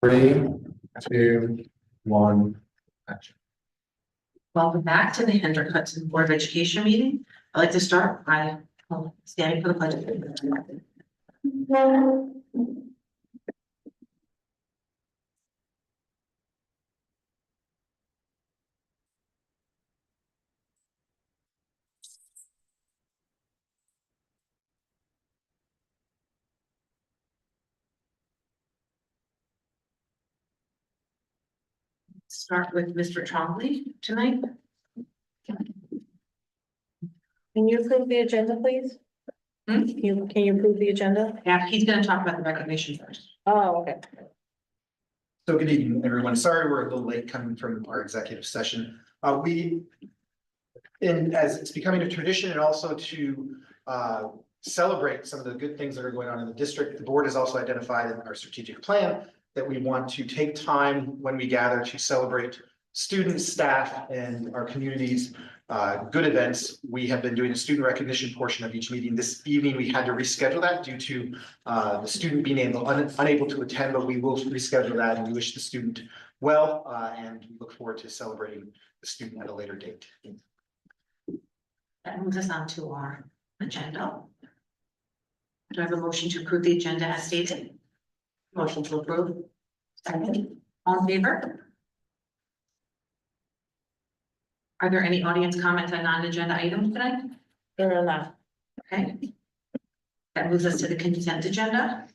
3, 2, 1, action. Welcome back to the Hendrick Hudson Board of Education meeting. I'd like to start by standing for the pledge of allegiance. Start with Mr. Trombley tonight. Can you approve the agenda, please? Can you approve the agenda? Yeah, he's going to talk about the recognition first. Oh, okay. So good evening, everyone. Sorry, we're a little late coming from our executive session. As it's becoming a tradition and also to celebrate some of the good things that are going on in the district, the board has also identified in our strategic plan that we want to take time when we gather to celebrate students, staff, and our community's good events. We have been doing a student recognition portion of each meeting. This evening, we had to reschedule that due to the student being unable to attend, but we will reschedule that, and we wish the student well, and we look forward to celebrating the student at a later date. That moves us on to our agenda. Do I have a motion to approve the agenda as stated? Motion to approve. Second. All in favor? Are there any audience comments on non-agenda items tonight? There are not. Okay. That moves us to the consent agenda.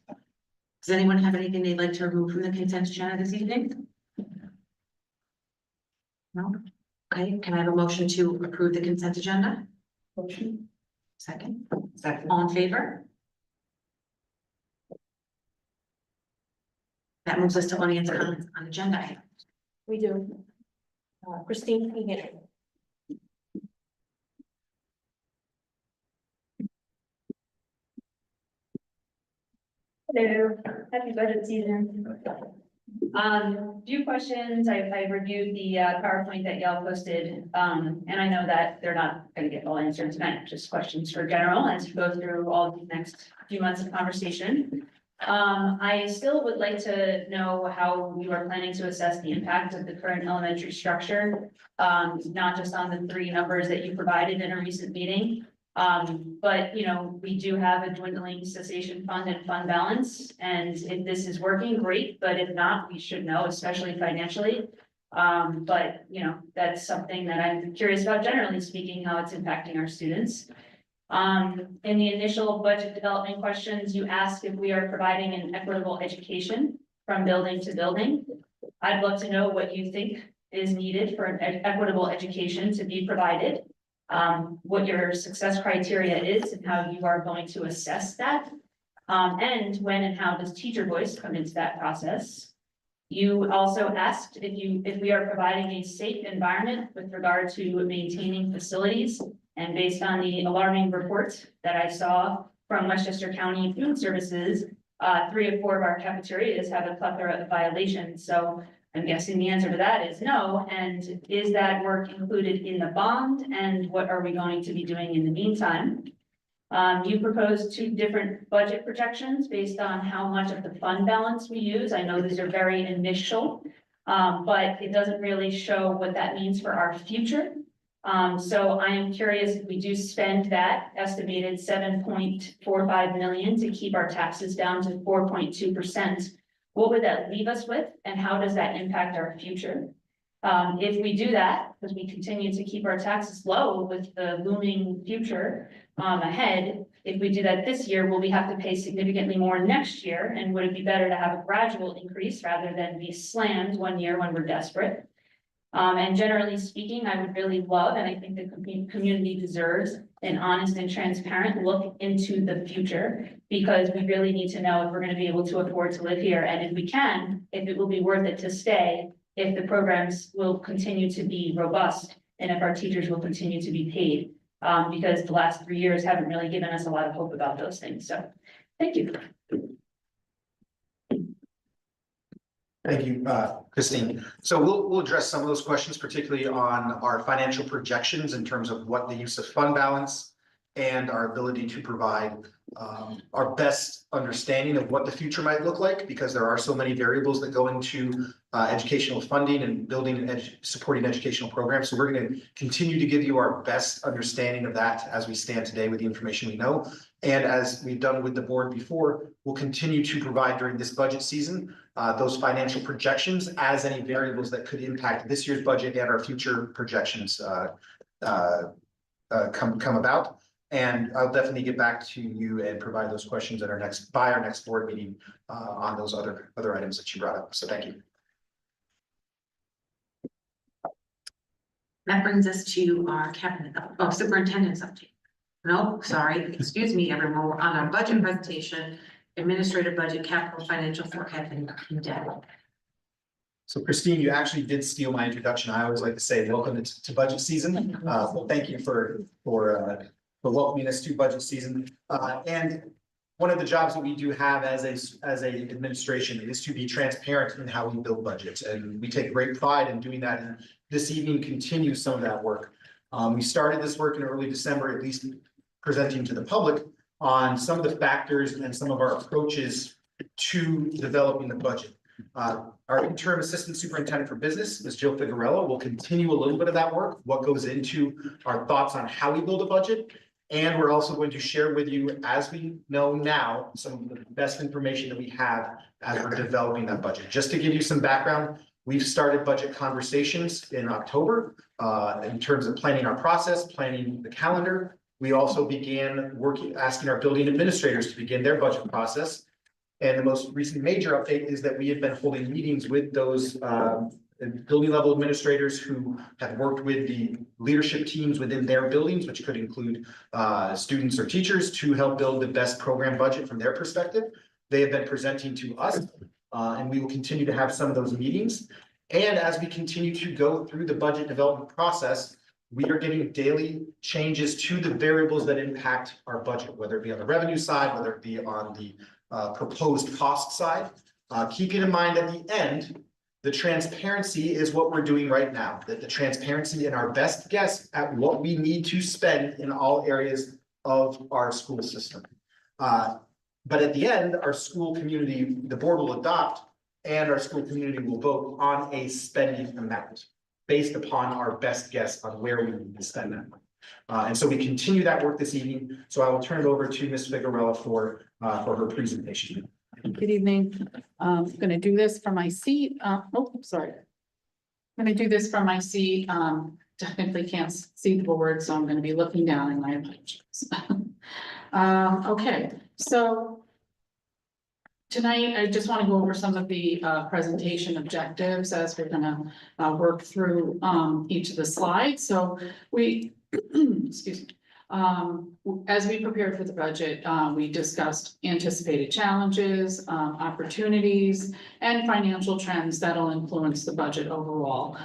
Does anyone have anything they'd like to remove from the consent agenda this evening? No? Okay, can I have a motion to approve the consent agenda? Motion. Second. All in favor? That moves us to audience comments on agenda items. We do. Christine, can you get it? Hello, happy budget season. Few questions. I've reviewed the PowerPoint that y'all posted, and I know that they're not going to get all answered tonight, just questions for general as you go through all the next few months of conversation. I still would like to know how you are planning to assess the impact of the current elementary structure, not just on the 3 numbers that you provided in a recent meeting. But we do have a dwindling cessation fund and fund balance, and if this is working, great, but if not, we should know, especially financially. But that's something that I'm curious about, generally speaking, how it's impacting our students. In the initial budget development questions, you asked if we are providing an equitable education from building to building. I'd love to know what you think is needed for an equitable education to be provided. What your success criteria is and how you are going to assess that. And when and how does teacher voice come into that process? You also asked if we are providing a safe environment with regard to maintaining facilities. And based on the alarming reports that I saw from Westchester County Food Services, 3 of 4 of our cafeterias have a plethora of violations. So I'm guessing the answer to that is no. And is that work included in the bond? And what are we going to be doing in the meantime? You proposed 2 different budget projections based on how much of the fund balance we use. I know these are very initial, but it doesn't really show what that means for our future. So I am curious, if we do spend that estimated $7.45 million to keep our taxes down to 4.2%, what would that leave us with, and how does that impact our future? If we do that, because we continue to keep our taxes low with the looming future ahead, if we do that this year, will we have to pay significantly more next year? And would it be better to have a gradual increase rather than be slammed one year when we're desperate? And generally speaking, I would really love, and I think the community deserves, an honest and transparent look into the future, because we really need to know if we're going to be able to afford to live here. And if we can, if it will be worth it to stay, if the programs will continue to be robust, and if our teachers will continue to be paid, because the last 3 years haven't really given us a lot of hope about those things. So thank you. Thank you, Christine. So we'll address some of those questions, particularly on our financial projections in terms of what the use of fund balance and our ability to provide our best understanding of what the future might look like, because there are so many variables that go into educational funding and building and supporting educational programs. So we're going to continue to give you our best understanding of that as we stand today with the information we know. And as we've done with the board before, we'll continue to provide during this budget season those financial projections as any variables that could impact this year's budget and our future projections come about. And I'll definitely get back to you and provide those questions at our next board meeting on those other items that you brought up. So thank you. That brings us to our superintendent's update. No, sorry, excuse me, everyone, we're on our budget presentation, administrative budget, capital, financial forecast, and debt. So Christine, you actually did steal my introduction. I always like to say, welcome to budget season. Thank you for welcoming us to budget season. And one of the jobs that we do have as a administration is to be transparent in how we build budgets. And we take great pride in doing that. And this evening continues some of that work. We started this work in early December, at least presenting to the public on some of the factors and some of our approaches to developing the budget. Our interim assistant superintendent for business, Ms. Jill Figueroa, will continue a little bit of that work, what goes into our thoughts on how we build a budget. And we're also going to share with you, as we know now, some of the best information that we have as we're developing that budget. Just to give you some background, we've started budget conversations in October in terms of planning our process, planning the calendar. We also began asking our building administrators to begin their budget process. And the most recent major update is that we have been holding meetings with those building level administrators who have worked with the leadership teams within their buildings, which could include students or teachers, to help build the best program budget from their perspective. They have been presenting to us, and we will continue to have some of those meetings. And as we continue to go through the budget development process, we are getting daily changes to the variables that impact our budget, whether it be on the revenue side, whether it be on the proposed cost side. Keeping in mind at the end, the transparency is what we're doing right now, that the transparency in our best guess at what we need to spend in all areas of our school system. But at the end, our school community, the board will adopt, and our school community will vote on a spending amount based upon our best guess on where we need to spend that money. And so we continue that work this evening. So I will turn it over to Ms. Figueroa for her presentation. Good evening. I'm going to do this from my seat. Sorry. I'm going to do this from my seat. Technically can't see the board, so I'm going to be looking down in my apologies. Okay, so tonight I just want to go over some of the presentation objectives as we're going to work through each of the slides. So we, excuse me. As we prepared for the budget, we discussed anticipated challenges, opportunities, and financial trends that'll influence the budget overall.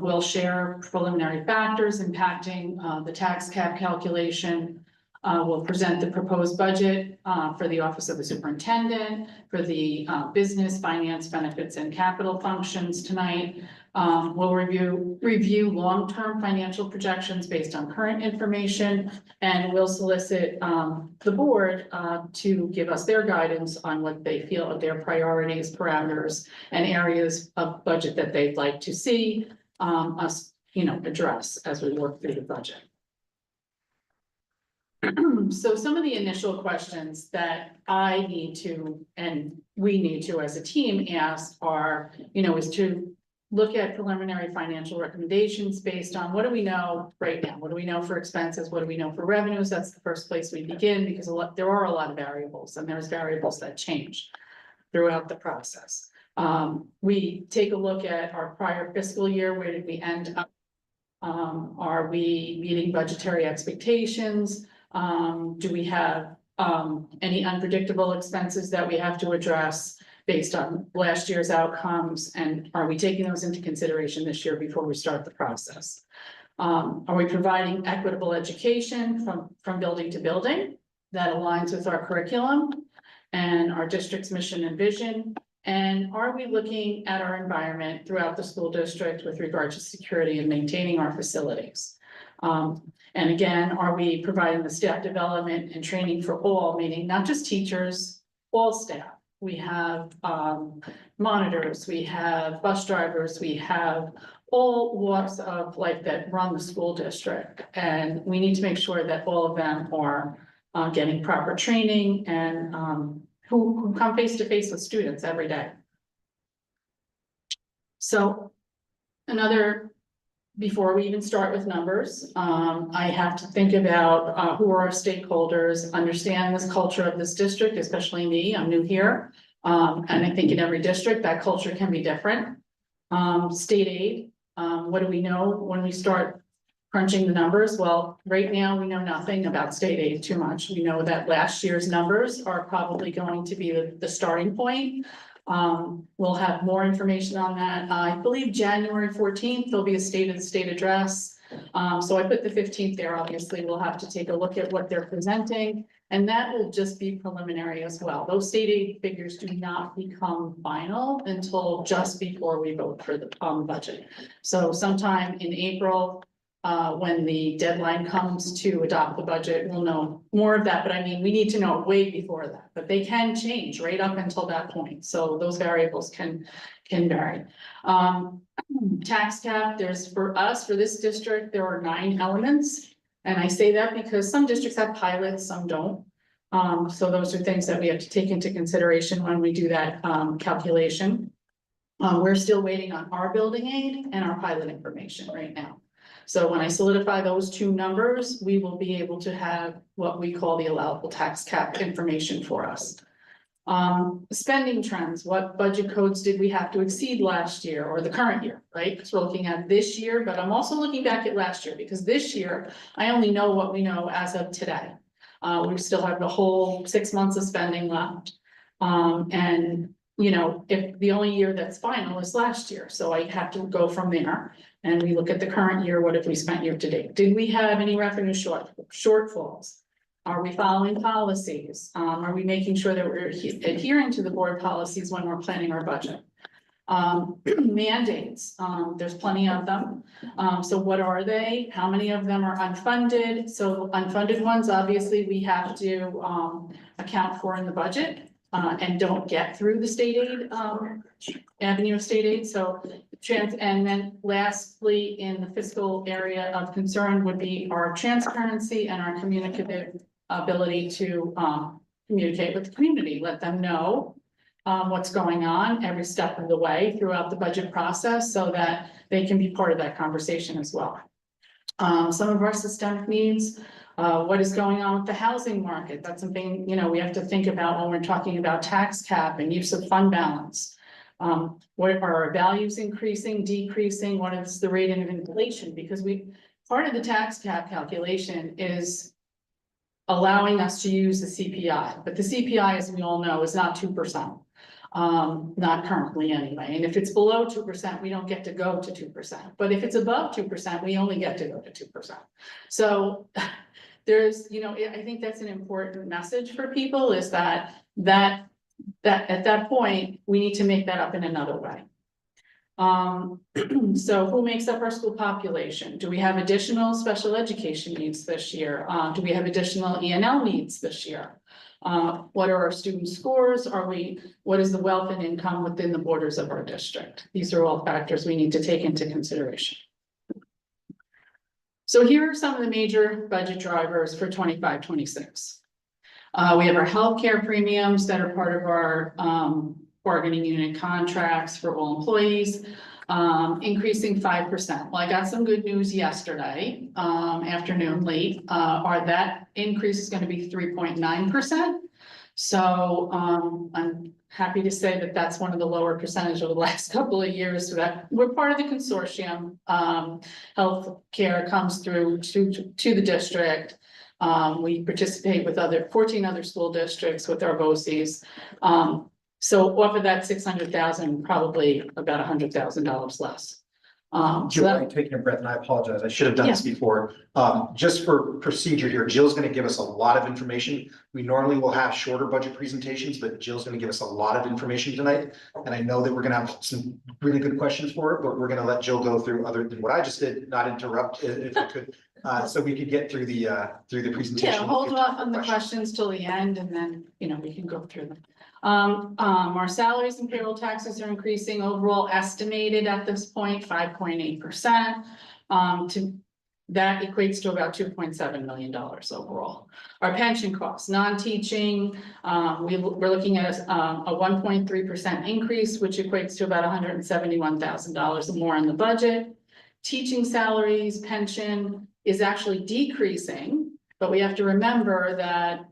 We'll share preliminary factors impacting the tax cap calculation. We'll present the proposed budget for the Office of the Superintendent, for the business, finance, benefits, and capital functions tonight. We'll review long-term financial projections based on current information, and we'll solicit the board to give us their guidance on what they feel are their priorities, parameters, and areas of budget that they'd like to see us, address as we work through the budget. So some of the initial questions that I need to, and we need to as a team ask are, is to look at preliminary financial recommendations based on what do we know right now? What do we know for expenses? What do we know for revenues? That's the first place we begin, because there are a lot of variables, and there's variables that change throughout the process. We take a look at our prior fiscal year. Where did we end up? Are we meeting budgetary expectations? Do we have any unpredictable expenses that we have to address based on last year's outcomes? And are we taking those into consideration this year before we start the process? Are we providing equitable education from building to building that aligns with our curriculum and our district's mission and vision? And are we looking at our environment throughout the school district with regard to security and maintaining our facilities? And again, are we providing the staff development and training for all, meaning not just teachers, all staff? We have monitors, we have bus drivers, we have all walks of life that run the school district. And we need to make sure that all of them are getting proper training and who come face to face with students every day. So before we even start with numbers, I have to think about who are our stakeholders, understand this culture of this district, especially me, I'm new here. And I think in every district, that culture can be different. State aid, what do we know when we start crunching the numbers? Well, right now, we know nothing about state aid too much. We know that last year's numbers are probably going to be the starting point. We'll have more information on that. I believe January 14th, there'll be a state of the state address. So I put the 15th there. Obviously, we'll have to take a look at what they're presenting, and that will just be preliminary as well. Those state aid figures do not become final until just before we vote for the budget. So sometime in April, when the deadline comes to adopt the budget, we'll know more of that, but I mean, we need to know way before that, but they can change right up until that point, so those variables can vary. Tax cap, for this district, there are 9 elements, and I say that because some districts have pilots, some don't. So those are things that we have to take into consideration when we do that calculation. We're still waiting on our building aid and our pilot information right now. So when I solidify those 2 numbers, we will be able to have what we call the allowable tax cap information for us. Spending trends, what budget codes did we have to exceed last year or the current year, right? Because we're looking at this year, but I'm also looking back at last year because this year, I only know what we know as of today. We still have the whole 6 months of spending left. And you know, if the only year that's final is last year, so I have to go from there. And we look at the current year, what have we spent year to date? Did we have any revenue shortfalls? Are we following policies? Are we making sure that we're adhering to the board policies when we're planning our budget? Mandates, there's plenty of them. So what are they? How many of them are unfunded? So unfunded ones, obviously, we have to account for in the budget. And don't get through the state aid avenue of state aid. So and then lastly, in the fiscal area of concern would be our transparency and our communicative ability to communicate with the community, let them know what's going on every step of the way throughout the budget process so that they can be part of that conversation as well. Some of our systemic needs, what is going on with the housing market? That's something, you know, we have to think about when we're talking about tax cap and use of fund balance. What are our values increasing, decreasing? What is the rate of inflation? Because part of the tax cap calculation is allowing us to use the CPI, but the CPI, as we all know, is not 2%. Not currently anyway. And if it's below 2%, we don't get to go to 2%. But if it's above 2%, we only get to go to 2%. So there's, you know, I think that's an important message for people is that at that point, we need to make that up in another way. So who makes up our school population? Do we have additional special education needs this year? Do we have additional ENL needs this year? What are our student scores? What is the wealth and income within the borders of our district? These are all factors we need to take into consideration. So here are some of the major budget drivers for 25-26. We have our healthcare premiums that are part of our bargaining unit contracts for all employees, increasing 5%. Well, I got some good news yesterday afternoon late, that increase is going to be 3.9%. So I'm happy to say that that's one of the lower percentage over the last couple of years. So that we're part of the consortium. Healthcare comes through to the district. We participate with 14 other school districts with our BOCES. So off of that 600,000, probably about $100,000 less. Jill, I'm taking a breath and I apologize. I should have done this before. Just for procedure here, Jill's going to give us a lot of information. We normally will have shorter budget presentations, but Jill's going to give us a lot of information tonight. And I know that we're going to have some really good questions for her, but we're going to let Jill go through other than what I just did, not interrupt if I could. so we could get through the presentation. Yeah, hold off on the questions till the end and then, we can go through them. Our salaries and payroll taxes are increasing overall estimated at this point, 5.8%. That equates to about $2.7 million overall. Our pension costs, non-teaching, we're looking at a 1.3% increase, which equates to about $171,000 more in the budget. Teaching salaries, pension is actually decreasing, but we have to remember that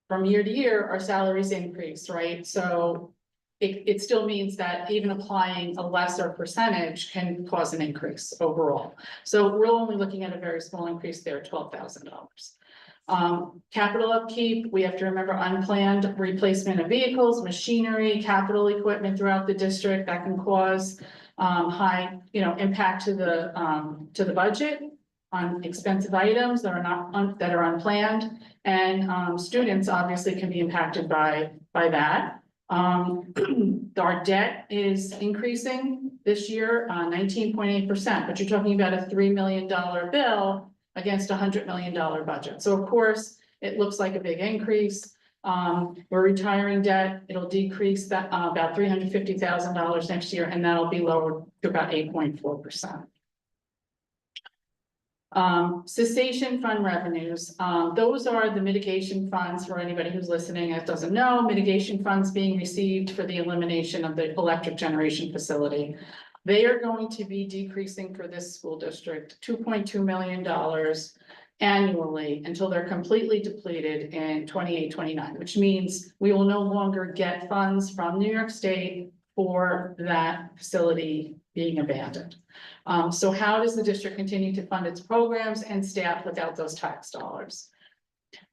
from year to year, our salaries increase, right? So it still means that even applying a lesser percentage can cause an increase overall. So we're only looking at a very small increase there, $12,000. Capital upkeep, we have to remember unplanned replacement of vehicles, machinery, capital equipment throughout the district that can cause high, impact to the budget on expensive items that are not, that are unplanned. And students obviously can be impacted by that. Our debt is increasing this year, 19.8%, but you're talking about a $3 million bill against a $100 million budget. So of course, it looks like a big increase. We're retiring debt. It'll decrease that about $350,000 next year, and that'll be lowered to about 8.4%. Cessation fund revenues, those are the mitigation funds for anybody who's listening that doesn't know. Mitigation funds being received for the elimination of the electric generation facility. They are going to be decreasing for this school district $2.2 million annually until they're completely depleted in 28-29, which means we will no longer get funds from New York State for that facility being abandoned. So how does the district continue to fund its programs and staff without those tax dollars?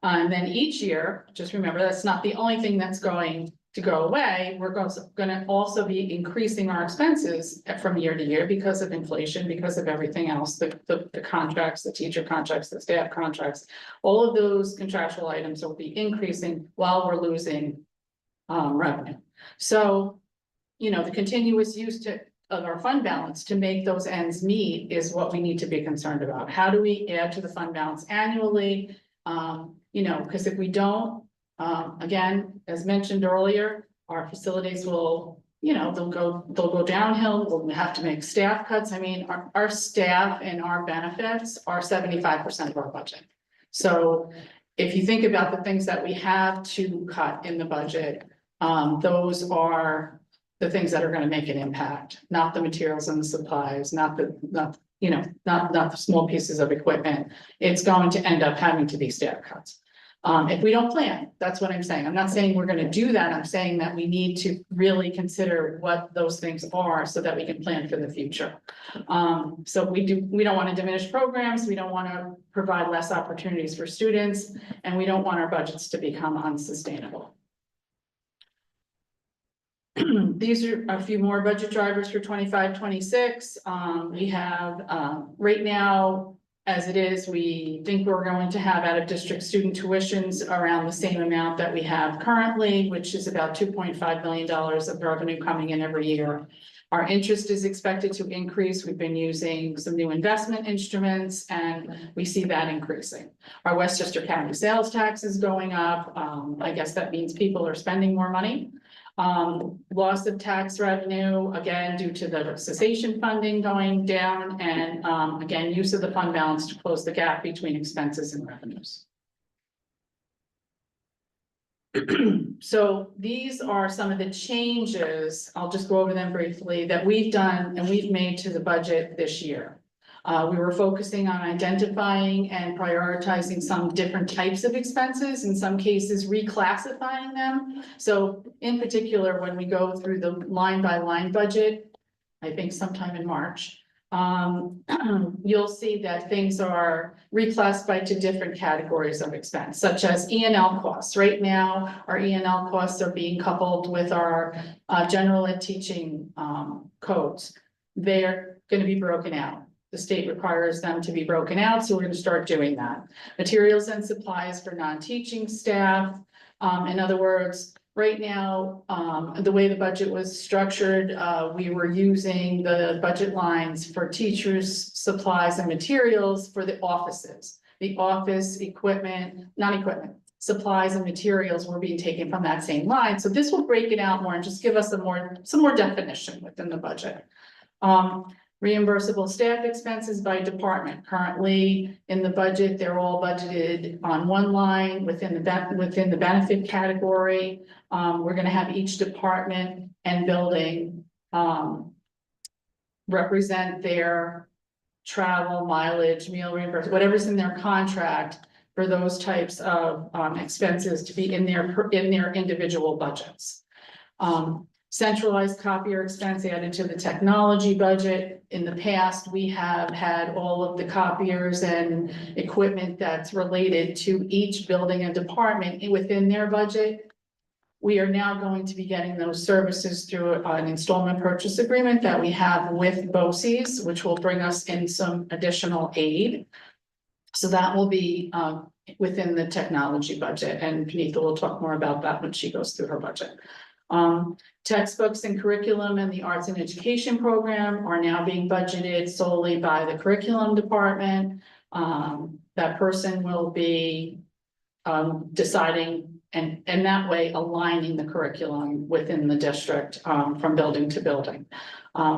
And then each year, just remember, that's not the only thing that's going to go away. We're going to also be increasing our expenses from year to year because of inflation, because of everything else, the contracts, the teacher contracts, the staff contracts, all of those contractual items will be increasing while we're losing revenue. So, the continuous use of our fund balance to make those ends meet is what we need to be concerned about. How do we add to the fund balance annually? Because if we don't, again, as mentioned earlier, our facilities will, they'll go downhill. We'll have to make staff cuts. I mean, our staff and our benefits are 75% of our budget. So if you think about the things that we have to cut in the budget, those are the things that are going to make an impact, not the materials and the supplies, not the small pieces of equipment. It's going to end up having to be staff cuts. If we don't plan, that's what I'm saying. I'm not saying we're going to do that. I'm saying that we need to really consider what those things are so that we can plan for the future. So we don't want to diminish programs. We don't want to provide less opportunities for students, and we don't want our budgets to become unsustainable. These are a few more budget drivers for 25-26. We have right now, as it is, we think we're going to have out of district student tuitions around the same amount that we have currently, which is about $2.5 million of revenue coming in every year. Our interest is expected to increase. We've been using some new investment instruments and we see that increasing. Our Westchester County sales tax is going up. I guess that means people are spending more money. Loss of tax revenue, again, due to the cessation funding going down, and again, use of the fund balance to close the gap between expenses and revenues. So these are some of the changes, I'll just go over them briefly, that we've done and we've made to the budget this year. We were focusing on identifying and prioritizing some different types of expenses, in some cases reclassifying them. So in particular, when we go through the line by line budget, I think sometime in March, you'll see that things are reclassified to different categories of expense, such as E&L costs. Right now, our E&L costs are being coupled with our general ed teaching codes. They're going to be broken out. The state requires them to be broken out, so we're going to start doing that. Materials and supplies for non-teaching staff. In other words, right now, the way the budget was structured, we were using the budget lines for teachers, supplies and materials for the offices. The office equipment, not equipment, supplies and materials were being taken from that same line. So this will break it out more and just give us some more definition within the budget. Reimbursable staff expenses by department. Currently in the budget, they're all budgeted on one line within the benefit category. We're gonna have each department and building represent their travel, mileage, meal reimbursement, whatever's in their contract for those types of expenses to be in their individual budgets. Centralized copier expense added to the technology budget. In the past, we have had all of the copiers and equipment that's related to each building and department within their budget. We are now going to be getting those services through an installment purchase agreement that we have with BOCES, which will bring us in some additional aid. So that will be within the technology budget, and Puneetha will talk more about that when she goes through her budget. Textbooks and curriculum and the arts and education program are now being budgeted solely by the curriculum department. That person will be deciding and that way aligning the curriculum within the district from building to building.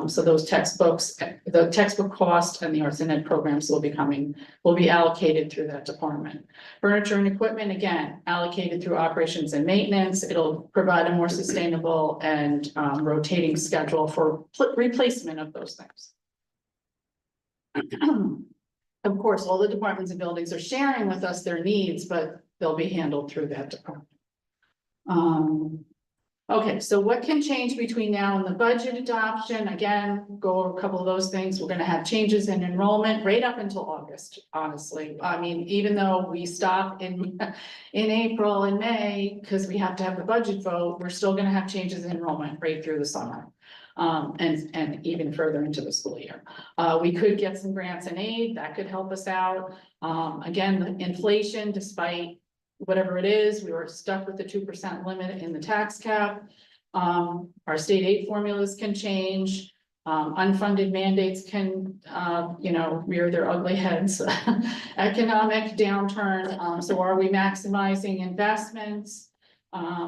So those textbooks, the textbook cost and the arts and ed programs will be allocated through that department. Furniture and equipment, again, allocated through operations and maintenance. It'll provide a more sustainable and rotating schedule for replacement of those things. Of course, all the departments and buildings are sharing with us their needs, but they'll be handled through that department. Okay, so what can change between now and the budget adoption? Again, go over a couple of those things. We're gonna have changes in enrollment right up until August, honestly. I mean, even though we stop in April and May, because we have to have the budget vote, we're still gonna have changes in enrollment right through the summer. And even further into the school year. We could get some grants and aid, that could help us out. Again, the inflation, despite whatever it is, we were stuck with the 2% limit in the tax cap. Our state aid formulas can change. Unfunded mandates can, rear their ugly heads. Economic downturn, so are we maximizing investments?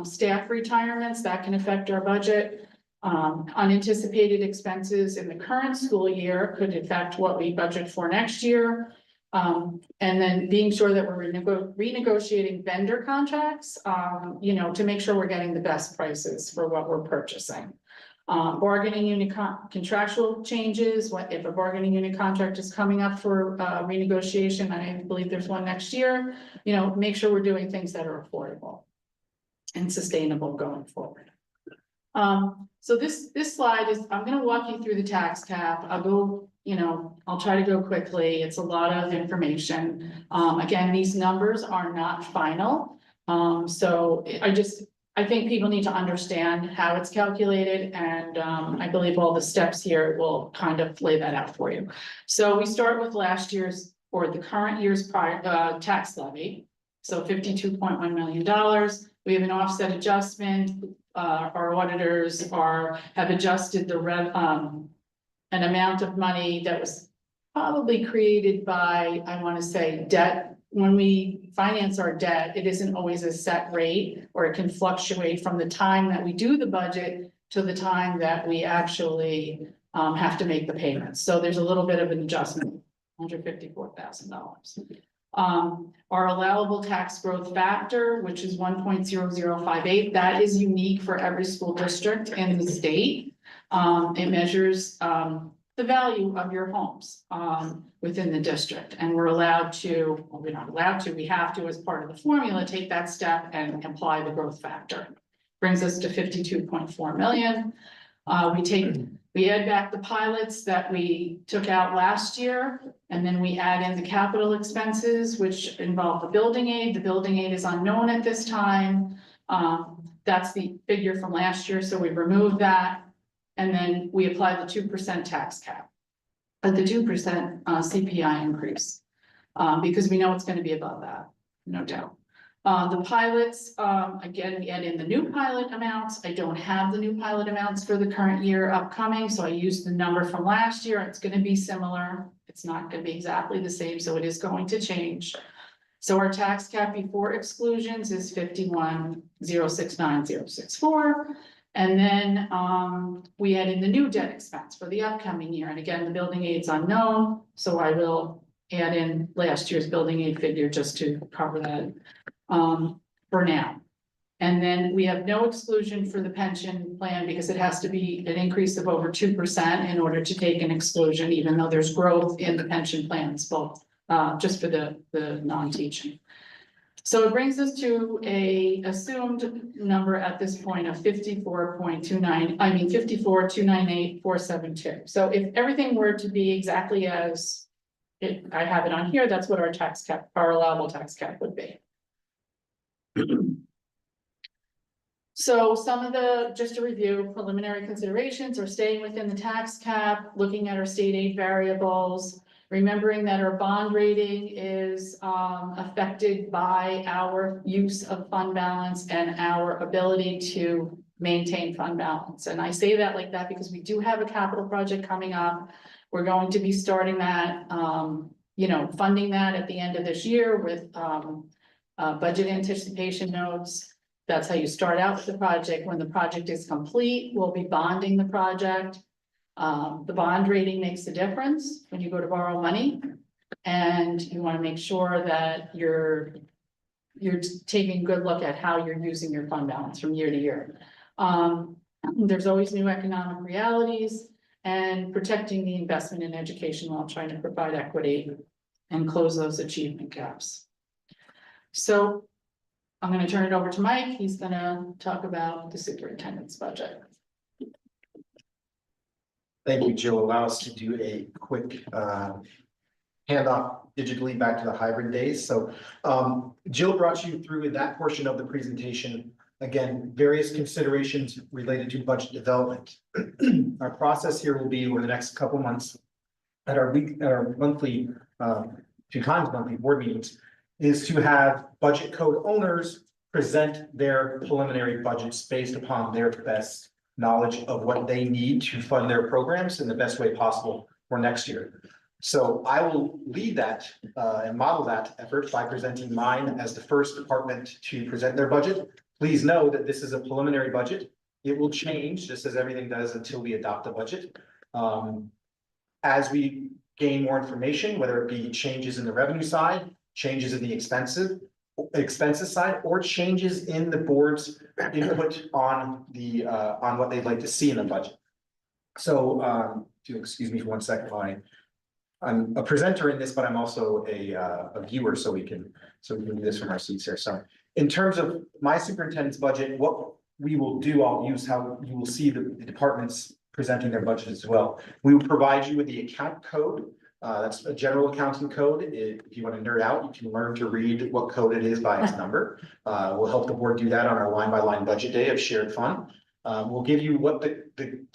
Staff retirements, that can affect our budget. Unanticipated expenses in the current school year could affect what we budget for next year. And then being sure that we're renegotiating vendor contracts, to make sure we're getting the best prices for what we're purchasing. Bargaining unit contractual changes, what if a bargaining unit contract is coming up for renegotiation, I believe there's one next year, make sure we're doing things that are affordable and sustainable going forward. So this slide is, I'm gonna walk you through the tax cap. I'll try to go quickly. It's a lot of information. Again, these numbers are not final. So I think people need to understand how it's calculated, and I believe all the steps here will kind of lay that out for you. So we start with last year's or the current year's prior tax levy. So $52.1 million. We have an offset adjustment. Our auditors have adjusted an amount of money that was probably created by, I want to say, debt. When we finance our debt, it isn't always a set rate, or it can fluctuate from the time that we do the budget to the time that we actually have to make the payments. So there's a little bit of an adjustment, $154,000. Our allowable tax growth factor, which is 1.0058, that is unique for every school district in the state. It measures the value of your homes within the district, and we're allowed to, well, we're not allowed to, we have to, as part of the formula, take that step and apply the growth factor. Brings us to 52.4 million. We add back the pilots that we took out last year, and then we add in the capital expenses, which involve the building aid. The building aid is unknown at this time. That's the figure from last year, so we remove that. And then we apply the 2% tax cap, but the 2% CPI increase, because we know it's going to be above that, no doubt. The pilots, again, we add in the new pilot amounts. I don't have the new pilot amounts for the current year upcoming, so I used the number from last year. It's gonna be similar. It's not gonna be exactly the same, so it is going to change. So our tax cap before exclusions is 51,069,064. And then, we add in the new debt expense for the upcoming year. And again, the building aid's unknown, so I will add in last year's building aid figure just to cover that. For now. And then we have no exclusion for the pension plan because it has to be an increase of over 2% in order to take an exclusion, even though there's growth in the pension plans, both, just for the non-teaching. So it brings us to a assumed number at this point of 54,298,472. So if everything were to be exactly as I have it on here, that's what our tax cap, our allowable tax cap would be. So some of the, just to review, preliminary considerations are staying within the tax cap, looking at our state aid variables, remembering that our bond rating is affected by our use of fund balance and our ability to maintain fund balance. And I say that like that because we do have a capital project coming up. We're going to be starting that, funding that at the end of this year with budget anticipation notes. That's how you start out with the project. When the project is complete, we'll be bonding the project. The bond rating makes a difference when you go to borrow money. And you want to make sure that you're taking a good look at how you're using your fund balance from year to year. There's always new economic realities and protecting the investment in education while trying to provide equity and close those achievement gaps. So I'm going to turn it over to Mike. He's going to talk about the superintendent's budget. Thank you, Jill. Allow us to do a quick handoff digitally back to the hybrid days. So Jill brought you through in that portion of the presentation, again, various considerations related to budget development. Our process here will be over the next couple months at our monthly, 2 times monthly board meetings, is to have budget code owners present their preliminary budgets based upon their best knowledge of what they need to fund their programs in the best way possible for next year. So I will lead that and model that effort by presenting mine as the first department to present their budget. Please know that this is a preliminary budget. It will change just as everything does until we adopt the budget. As we gain more information, whether it be changes in the revenue side, changes in the expenses side, or changes in the board's input on the on what they'd like to see in the budget. So excuse me for 1 second, I'm a presenter in this, but I'm also a viewer, so we can do this from our seats here. So in terms of my superintendent's budget, what we will do, I'll use how you will see the departments presenting their budget as well. We will provide you with the account code. That's a general accounting code. If you want to nerd out, you can learn to read what code it is by its number. We'll help the board do that on our line-by-line budget day of shared fund. We'll give you what the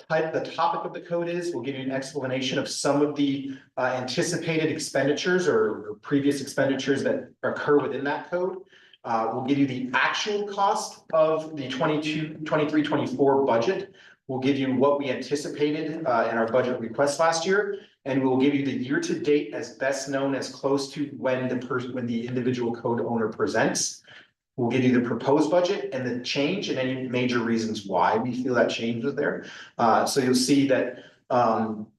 topic of the code is. We'll give you an explanation of some of the anticipated expenditures or previous expenditures that occur within that code. We'll give you the actual cost of the 23-24 budget. We'll give you what we anticipated in our budget request last year, and we'll give you the year-to-date as best known as close to when the individual code owner presents. We'll give you the proposed budget and the change and any major reasons why we feel that change was there. So you'll see that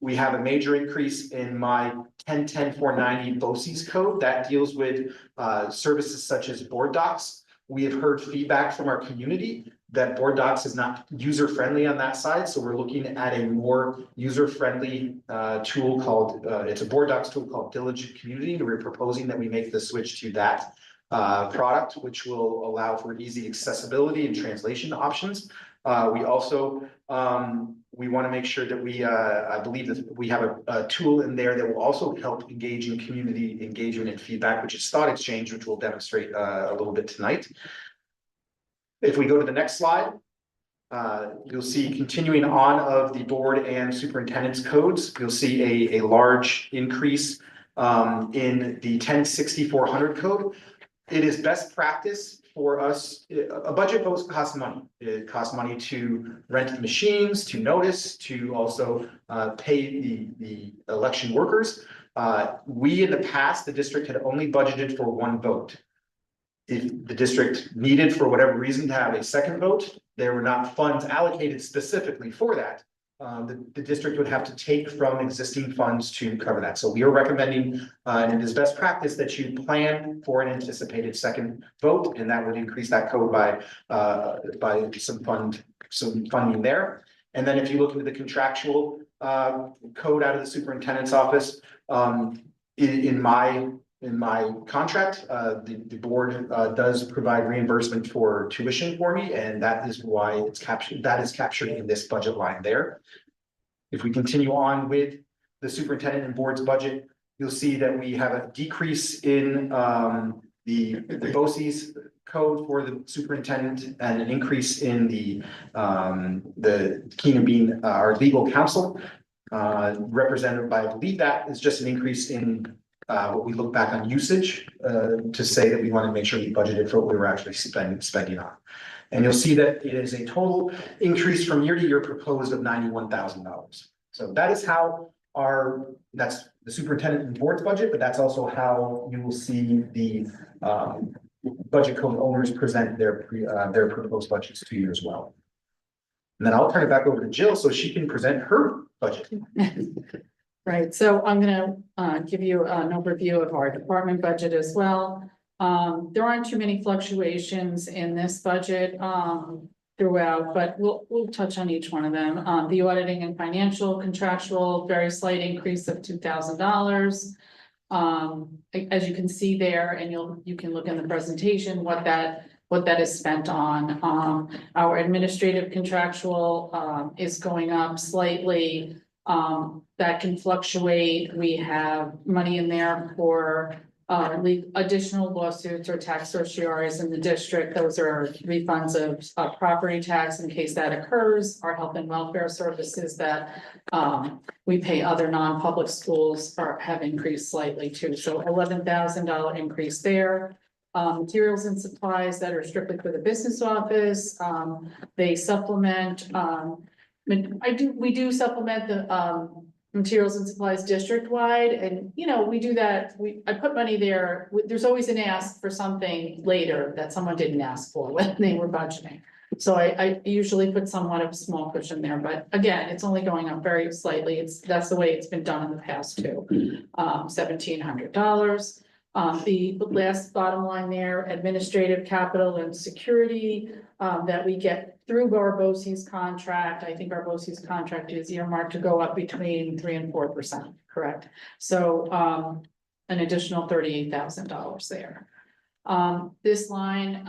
we have a major increase in my 1010-490 BOCES code that deals with services such as board docs. We have heard feedback from our community that board docs is not user-friendly on that side. So we're looking at a more user-friendly tool called, it's a board docs tool called Diligent Community. And we're proposing that we make the switch to that product, which will allow for easy accessibility and translation options. We also, we want to make sure that we, I believe that we have a tool in there that will also help engage in community engagement and feedback, which is Thought Exchange, which we'll demonstrate a little bit tonight. If we go to the next slide, you'll see continuing on of the board and superintendent's codes, you'll see a large increase in the 106400 code. It is best practice for us, a budget vote costs money. It costs money to rent the machines, to notice, to also pay the election workers. We, in the past, the district had only budgeted for one vote. If the district needed, for whatever reason, to have a second vote, there were not funds allocated specifically for that. The district would have to take from existing funds to cover that. So we are recommending, and it is best practice that you plan for an anticipated second vote, and that would increase that code by some funding there. And then if you look into the contractual code out of the superintendent's office, in my contract, the board does provide reimbursement for tuition for me, and that is why it's captured, that is captured in this budget line there. If we continue on with the superintendent and board's budget, you'll see that we have a decrease in the BOCES code for the superintendent and an increase in the Keenan Bean, our legal counsel, represented by, I believe that is just an increase in what we look back on usage to say that we want to make sure we budgeted for what we were actually spending on. And you'll see that it is a total increase from year to year proposed of $91,000. So that is how that's the superintendent and board's budget, but that's also how you will see the budget code owners present their proposed budgets to you as well. And then I'll turn it back over to Jill so she can present her budget. Right, so I'm gonna give you an overview of our department budget as well. There aren't too many fluctuations in this budget throughout, but we'll touch on each one of them. The auditing and financial contractual, very slight increase of $2,000. As you can see there, and you can look in the presentation what that is spent on. Our administrative contractual is going up slightly. That can fluctuate. We have money in there for additional lawsuits or tax certiorari's in the district. Those are refunds of property tax in case that occurs. Our health and welfare services that we pay other non-public schools have increased slightly too. So $11,000 increase there. Materials and supplies that are strictly for the business office. They supplement. We do supplement the materials and supplies district-wide, and we do that. I put money there. There's always an ask for something later that someone didn't ask for when they were budgeting. So I usually put somewhat of a small cushion there, but again, it's only going up very slightly. That's the way it's been done in the past too. $1,700. The last bottom line there, administrative, capital, and security that we get through our BOCES contract. I think our BOCES contract is earmarked to go up between 3% and 4%, correct? So an additional $38,000 there. This line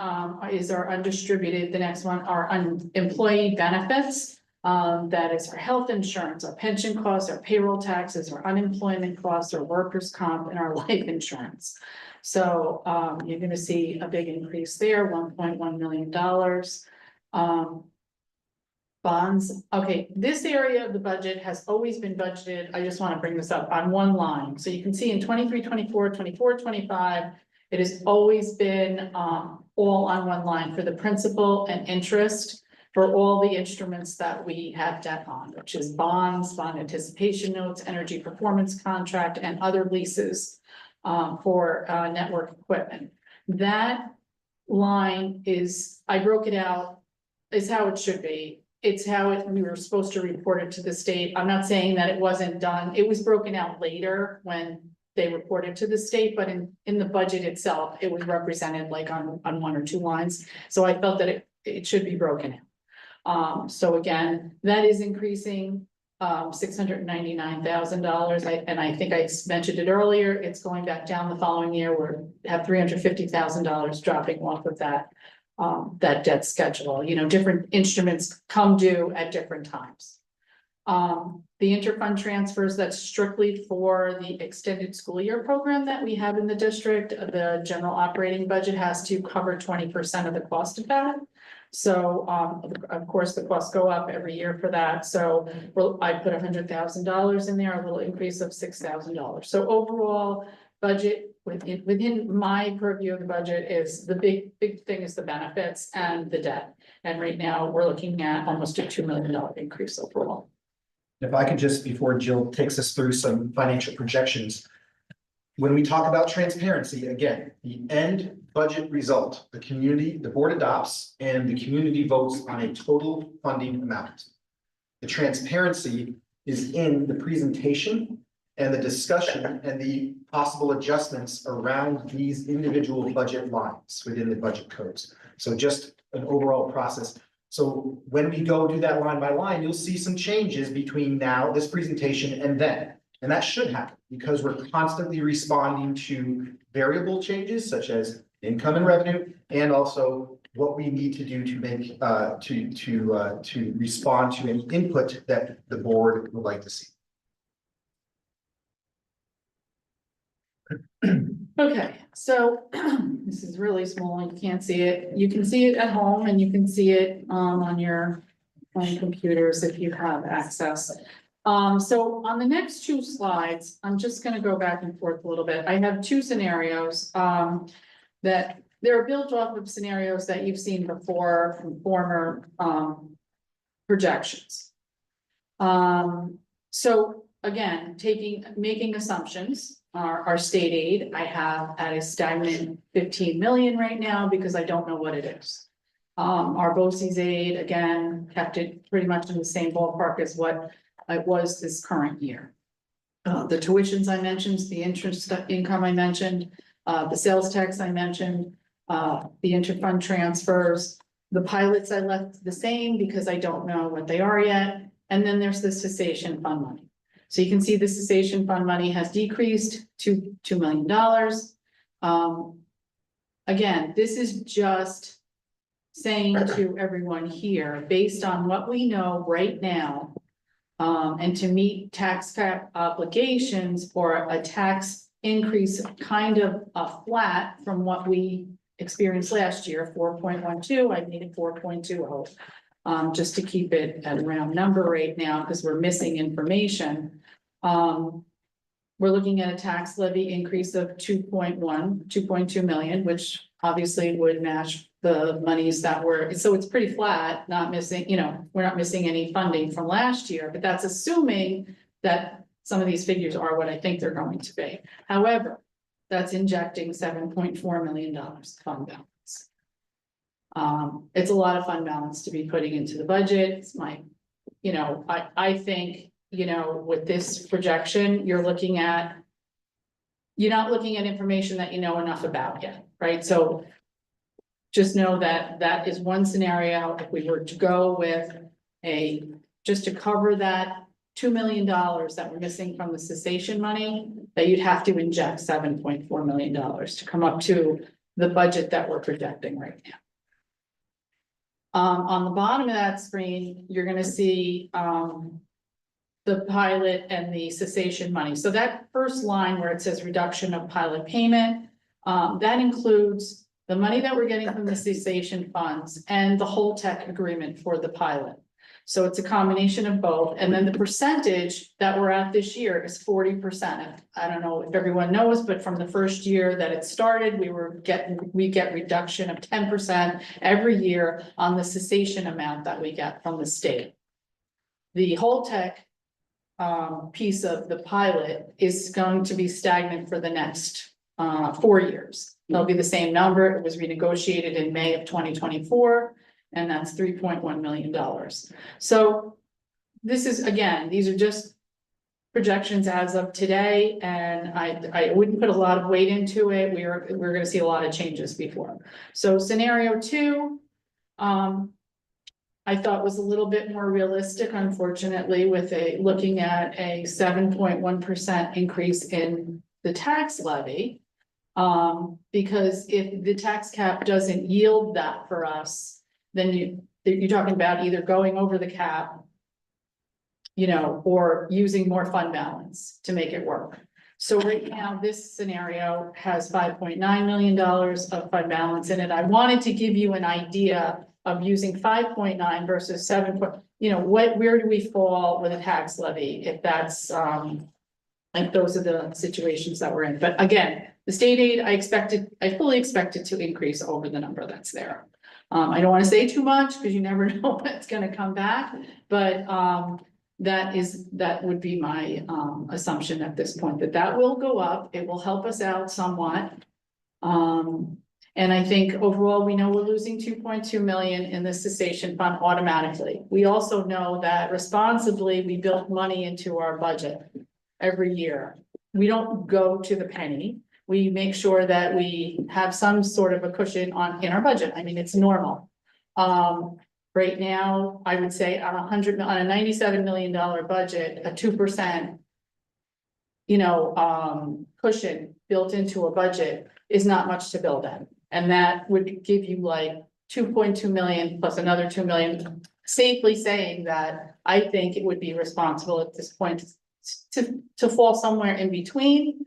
is our undistributed. The next one are employee benefits. That is our health insurance, our pension costs, our payroll taxes, our unemployment costs, our workers' comp, and our life insurance. So you're going to see a big increase there, $1.1 million. Bonds. Okay, this area of the budget has always been budgeted. I just want to bring this up on one line. So you can see in 23, 24, 24, 25, it has always been all on one line for the principal and interest for all the instruments that we have debt on, which is bonds, bond anticipation notes, energy performance contract, and other leases for network equipment. That line is, I broke it out, is how it should be. It's how we were supposed to report it to the state. I'm not saying that it wasn't done. It was broken out later when they reported to the state, but in the budget itself, it was represented like on one or two lines. So I felt that it should be broken out. So again, that is increasing $699,000. And I think I mentioned it earlier, it's going back down the following year. We have $350,000 dropping off of that debt schedule. Different instruments come due at different times. The interfund transfers, that's strictly for the extended school year program that we have in the district. The general operating budget has to cover 20% of the cost of that. So of course, the costs go up every year for that. So I put $100,000 in there, a little increase of $6,000. So overall, budget, within my purview of the budget is the big thing is the benefits and the debt. And right now, we're looking at almost a $2 million increase overall. If I could just, before Jill takes us through some financial projections. When we talk about transparency, again, the end budget result, the board adopts and the community votes on a total funding amount. The transparency is in the presentation and the discussion and the possible adjustments around these individual budget lines within the budget codes. So just an overall process. So when we go do that line by line, you'll see some changes between now, this presentation, and then. And that should happen because we're constantly responding to variable changes such as income and revenue, and also what we need to do to make, to respond to any input that the board would like to see. Okay, so this is really small, you can't see it. You can see it at home and you can see it on your own computers if you have access. So on the next two slides, I'm just gonna go back and forth a little bit. I have two scenarios that they're built off of scenarios that you've seen before from former projections. So again, making assumptions. Our state aid, I have at a stagnant 15 million right now because I don't know what it is. Our BOCES aid, again, kept it pretty much in the same ballpark as what it was this current year. The tuitions I mentioned, the interest income I mentioned, the sales tax I mentioned, the interfund transfers, the pilots I left the same because I don't know what they are yet. And then there's the cessation fund money. So you can see the cessation fund money has decreased to $2 million. Again, this is just saying to everyone here, based on what we know right now, and to meet tax cap obligations or a tax increase kind of a flat from what we experienced last year, 4.12, I needed 4.20. Just to keep it at a round number right now, because we're missing information. We're looking at a tax levy increase of 2.2 million, which obviously would match the monies that were, so it's pretty flat, not missing, we're not missing any funding from last year, but that's assuming that some of these figures are what I think they're going to be. However, that's injecting $7.4 million fund balance. It's a lot of fund balance to be putting into the budget. It's my, I think, with this projection, you're not looking at information that you know enough about yet, right? So just know that that is one scenario. If we were to go with just to cover that $2 million that we're missing from the cessation money, that you'd have to inject $7.4 million to come up to the budget that we're projecting right now. On the bottom of that screen, you're gonna see the pilot and the cessation money. So that first line where it says reduction of pilot payment, that includes the money that we're getting from the cessation funds and the whole tech agreement for the pilot. So it's a combination of both. And then the percentage that we're at this year is 40%. I don't know if everyone knows, but from the first year that it started, we get reduction of 10% every year on the cessation amount that we get from the state. The whole tech piece of the pilot is going to be stagnant for the next 4 years. They'll be the same number. It was renegotiated in May of 2024, and that's $3.1 million. So this is, again, these are just projections as of today, and I wouldn't put a lot of weight into it. We're going to see a lot of changes before. So scenario 2, I thought was a little bit more realistic, unfortunately, with looking at a 7.1% increase in the tax levy. Because if the tax cap doesn't yield that for us, then you're talking about either going over the cap, or using more fund balance to make it work. So right now, this scenario has $5.9 million of fund balance in it. I wanted to give you an idea of using 5.9 versus 7. Where do we fall with a tax levy if that's Like, those are the situations that we're in. But again, the state aid, I fully expected to increase over the number that's there. I don't want to say too much because you never know when it's gonna come back, but, that would be my, assumption at this point, that will go up. It will help us out somewhat. And I think overall, we know we're losing 2.2 million in the cessation fund automatically. We also know that responsibly, we built money into our budget every year. We don't go to the penny. We make sure that we have some sort of a cushion in our budget. I mean, it's normal. Right now, I would say on a $97 million budget, a 2%, cushion built into a budget is not much to build in. And that would give you like 2.2 million plus another 2 million, safely saying that I think it would be responsible at this point to fall somewhere in between,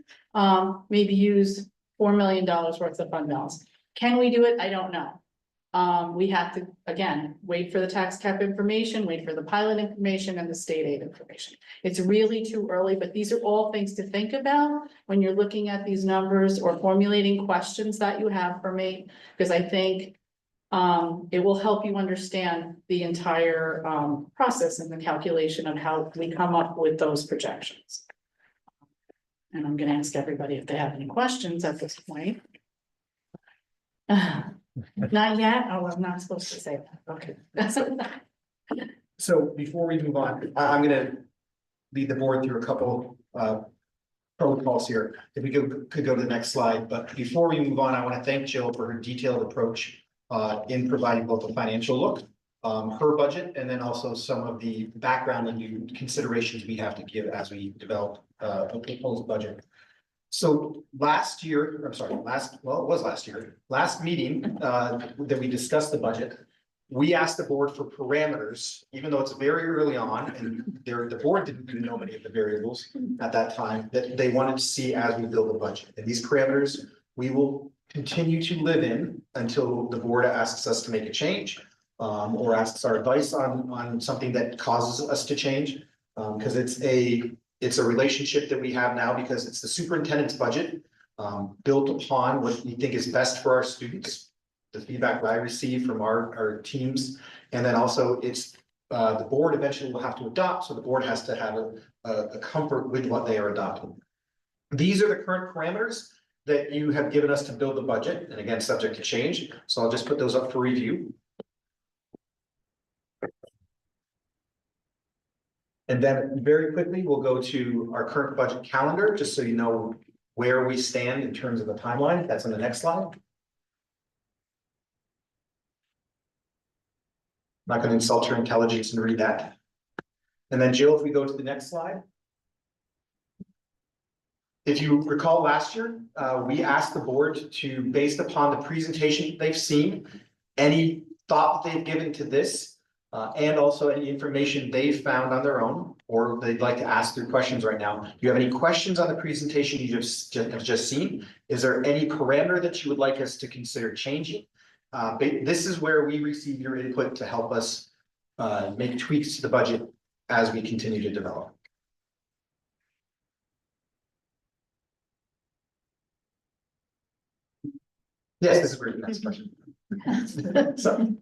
maybe use $4 million worth of fund balance. Can we do it? I don't know. We have to, again, wait for the tax cap information, wait for the pilot information and the state aid information. It's really too early, but these are all things to think about when you're looking at these numbers or formulating questions that you have for me, because I think it will help you understand the entire process and the calculation of how we come up with those projections. And I'm gonna ask everybody if they have any questions at this point. Not yet? Oh, I'm not supposed to say that. Okay. So before we move on, I'm gonna lead the board through a couple protocols here. If we could go to the next slide, but before we move on, I want to thank Jill for her detailed approach in providing both a financial look, her budget, and then also some of the background and new considerations we have to give as we develop a proposed budget. So last year, I'm sorry, it was last year, last meeting that we discussed the budget, we asked the board for parameters, even though it's very early on and the board didn't even know many of the variables at that time that they wanted to see as we build the budget. And these parameters we will continue to live in until the board asks us to make a change or asks our advice on something that causes us to change. Because it's a relationship that we have now because it's the superintendent's budget built upon what we think is best for our students. The feedback that I receive from our teams, and then also it's the board eventually will have to adopt, so the board has to have a comfort with what they are adopting. These are the current parameters that you have given us to build the budget, and again, subject to change. So I'll just put those up for review. And then very quickly, we'll go to our current budget calendar, just so you know where we stand in terms of the timeline. That's on the next slide. I'm not going to insult your intelligence and read that. And then Jill, if we go to the next slide. If you recall last year, we asked the board to, based upon the presentation they've seen, any thought that they've given to this, and also any information they've found on their own, or they'd like to ask their questions right now. Do you have any questions on the presentation you have just seen? Is there any parameter that you would like us to consider changing? This is where we receive your input to help us make tweaks to the budget as we continue to develop. Yes, this is where the next question. So,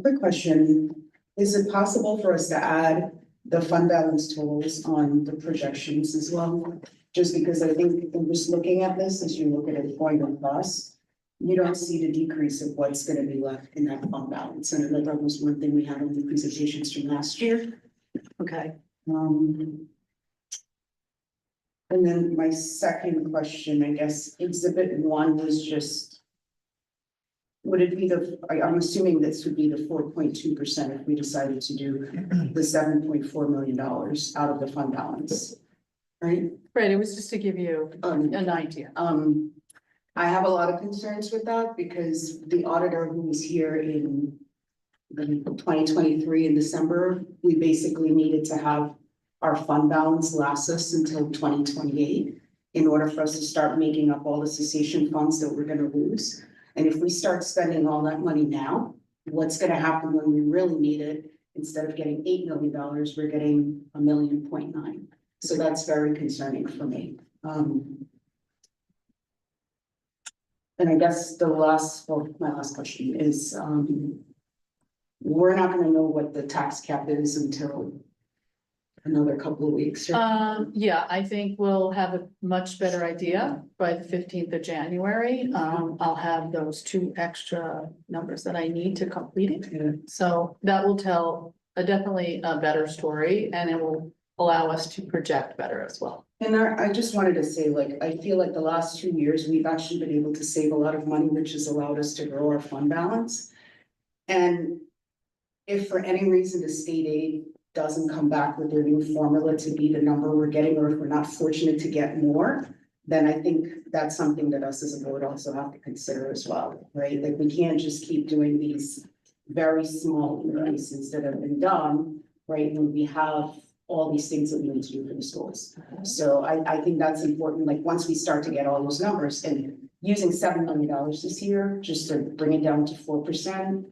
quick question. Is it possible for us to add the fund balance totals on the projections as well? Just because I think I'm just looking at this, as you look at it point of cost, you don't see the decrease of what's going to be left in that fund balance. And that was one thing we had on the presentations from last year. Okay. And then my second question, I guess, exhibit 1 was just, would it be I'm assuming this would be the 4.2% if we decided to do the $7.4 million out of the fund balance, right? Right, it was just to give you an idea. I have a lot of concerns with that because the auditor who was here in 2023 in December, we basically needed to have our fund balance last us until 2028 in order for us to start making up all the cessation funds that we're going to lose. And if we start spending all that money now, what's going to happen when we really need it instead of getting $8 million, we're getting $1.9 million. So that's very concerning for me. And I guess my last question is, we're not gonna know what the tax cap is until another couple of weeks. Right? Yeah, I think we'll have a much better idea by the 15th of January. I'll have those 2 extra numbers that I need to complete it. Yeah. So that will tell definitely a better story, and it will allow us to project better as well. And I just wanted to say, like, I feel like the last 2 years, we've actually been able to save a lot of money, which has allowed us to grow our fund balance. And if for any reason the state aid doesn't come back with their new formula to be the number we're getting, or if we're not fortunate to get more, then I think that's something that us as a board also have to consider as well, right? Like, we can't just keep doing these very small increases that have been done, right, when we have all these things that we need to do for the schools. So I think that's important, like, once we start to get all those numbers, and using $7 million this year, just to bring it down to 4%,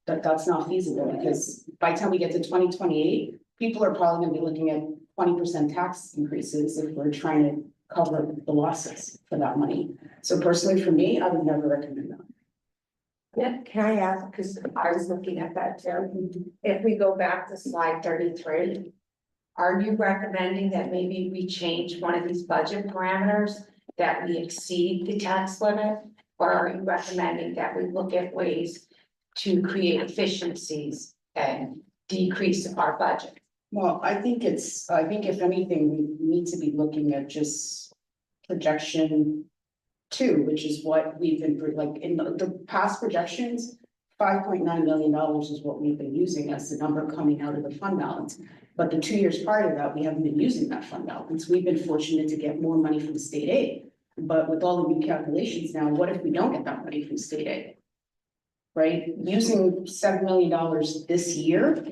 that's not feasible, because by the time we get to 2028, people are probably gonna be looking at 20% tax increases if we're trying to cover the losses for that money. So personally, for me, I would never recommend that. Yeah, can I ask, because I was looking at that too, if we go back to slide 33. Are you recommending that maybe we change one of these budget parameters, that we exceed the tax limit? Or are you recommending that we look at ways to create efficiencies and decrease our budget? Well, I think if anything, we need to be looking at just projection 2, which is what we've been, like, in the past projections, $5.9 million is what we've been using as the number coming out of the fund balance. But the 2 years prior to that, we haven't been using that fund balance. We've been fortunate to get more money from state aid. But with all the new calculations now, what if we don't get that money from state aid? Right? Using $7 million this year,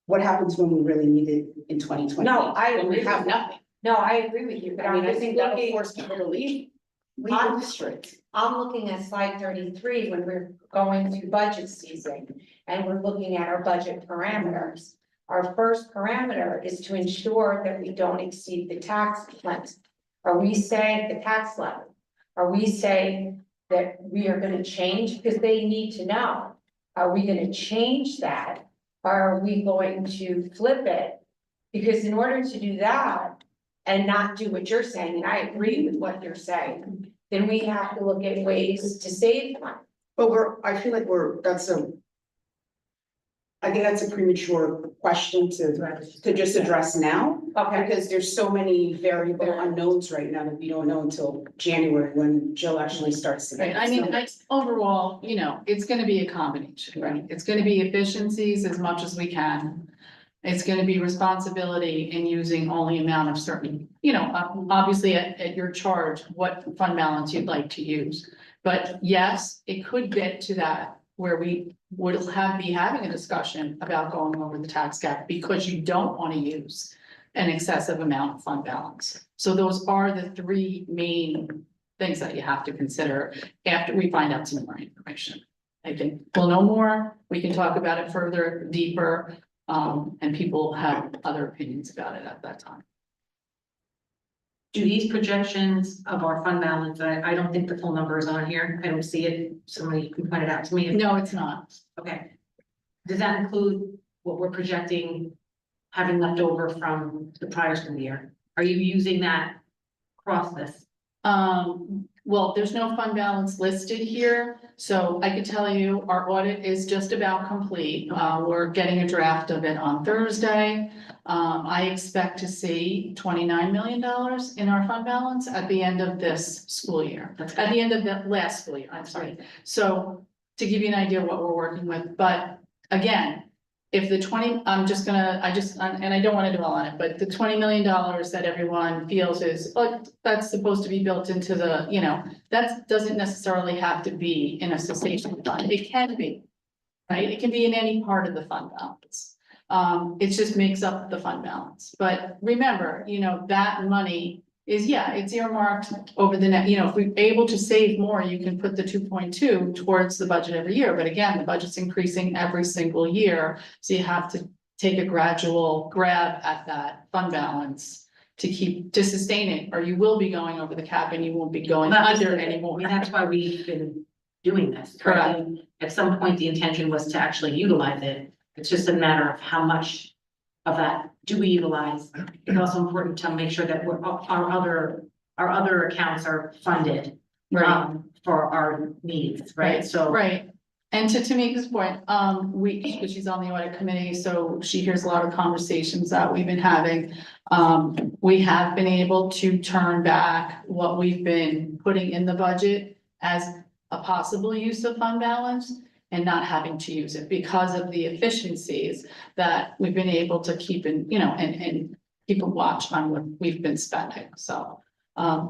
what happens when we really need it in 2020? No, I When we agree have with nothing. No, I agree with you, but I mean, I'm I just think that'll looking, force people to leave the I'm- district. I'm looking at slide 33 when we're going through budget season and we're looking at our budget parameters. Our first parameter is to ensure that we don't exceed the tax limit. Are we saying the tax level? Are we saying that we are gonna change, because they need to know, are we gonna change that? Or are we going to flip it? Because in order to do that and not do what you're saying, and I agree with what you're saying, then we have to look at ways to save money. But I feel like I think that's a premature question to just address now. Okay, Because there's so many variable unknowns right now that we don't know until January, when Jill actually starts to. Right, I mean, overall, it's gonna be a combination, right? It's gonna be efficiencies as much as we can. It's gonna be responsibility in using only amount of certain, obviously at your charge, what fund balance you'd like to use. But yes, it could get to that where we would be having a discussion about going over the tax cap because you don't want to use an excessive amount of fund balance. So those are the 3 main things that you have to consider after we find out some more information. I think we'll know more, we can talk about it further, deeper, and people have other opinions about it at that time. Do these projections of our fund balance, I don't think the full number is on here. I don't see it. Somebody can point it out to me. No, it's not. Okay. Does that include what we're projecting having left over from the prior school year? Are you using that across this? Well, there's no fund balance listed here, so I could tell you our audit is just about complete. We're getting a draft of it on Thursday. I expect to see $29 million in our fund balance at the end of this school year, at the end of the last school year, I'm sorry. So to give you an idea of what we're working with, but again, if the and I don't want to dwell on it, but the $20 million that everyone feels is, that's supposed to be built into the, that doesn't necessarily have to be in a cessation fund. It can be, right? It can be in any part of the fund balance. It just makes up the fund balance. But remember, that money is, it's earmarked over the next, if we're able to save more, you can put the 2.2 towards the budget every year. But again, the budget's increasing every single year. So you have to take a gradual grab at that fund balance to sustain it, or you will be going over the cap and you won't be going under anymore. That's why we've been doing this. right? Correct. And at some point, the intention was to actually utilize it. It's just a matter of how much of that do we utilize. It's also important to make sure that our other accounts are funded for our needs, right? So. Right, and to Tamika's point, because she's on the audit committee, so she hears a lot of conversations that we've been having. We have been able to turn back what we've been putting in the budget as a possible use of fund balance and not having to use it because of the efficiencies that we've been able to keep in, and keep a watch on what we've been spending, so.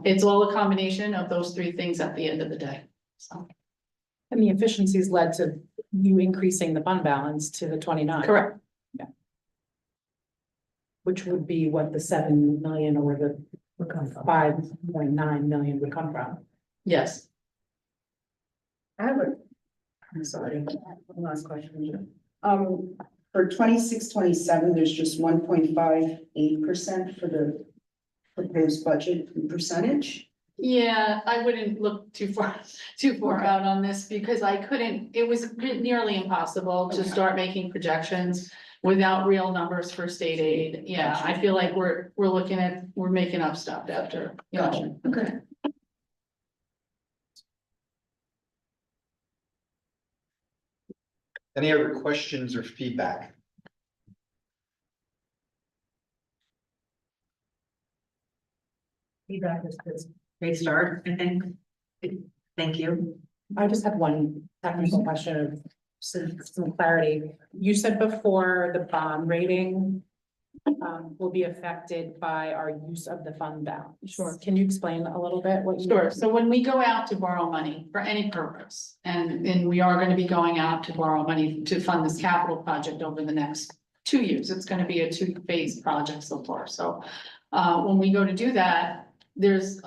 It's all a combination of those three things at the end of the day, so. And the efficiencies led to you increasing the fund balance to the 29. Correct. Which would be what the 7 million or the 5.9 million would come from. Yes. I'm sorry, one last question. For 26-27, there's just 1.58% for the proposed budget percentage. Yeah, I wouldn't look too far out on this because it was nearly impossible to start making projections without real numbers for state aid. Yeah, I feel like we're making up stuff after. Gotcha. Okay. Any other questions or feedback? Feedback is great start, I think. Thank you. I just have one technical question of some clarity. You said before the bond rating will be affected by our use of the fund balance. Sure. Can you explain a little bit what you? Sure, so when we go out to borrow money for any purpose, and we are gonna be going out to borrow money to fund this capital project over the next 2 years, it's gonna be a 2-phase project so far, so. When we go to do that, there's,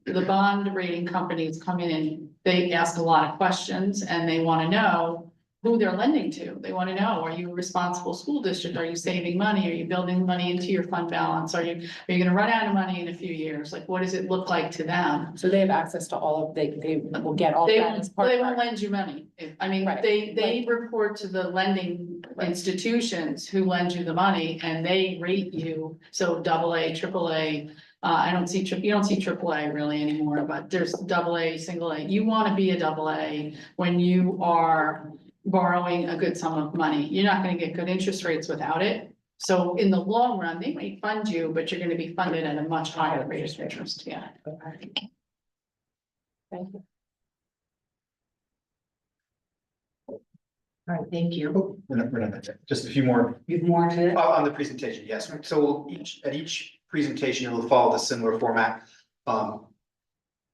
the bond rating companies come in and they ask a lot of questions and they wanna know who they're lending to. They wanna know, are you a responsible school district? Are you saving money? Are you building money into your fund balance? Are you gonna run out of money in a few years? Like, what does it look like to them? So they have access to all of, they will get all They that as part of won't our. lend you money. I mean, Right. they report to the lending institutions who lend you the money and they rate you. So AA, AAA, you don't see AAA really anymore, but there's AA, single A. You want to be a AA when you are borrowing a good sum of money. You're not going to get good interest rates without it. So in the long run, they may fund you, but you're going to be funded at a much higher rate of interest. Yeah. Okay. Thank you. All right, thank you. Oh, we're not done. Just a few more You've more to it? on the presentation, yes. So at each presentation, it will follow the similar format.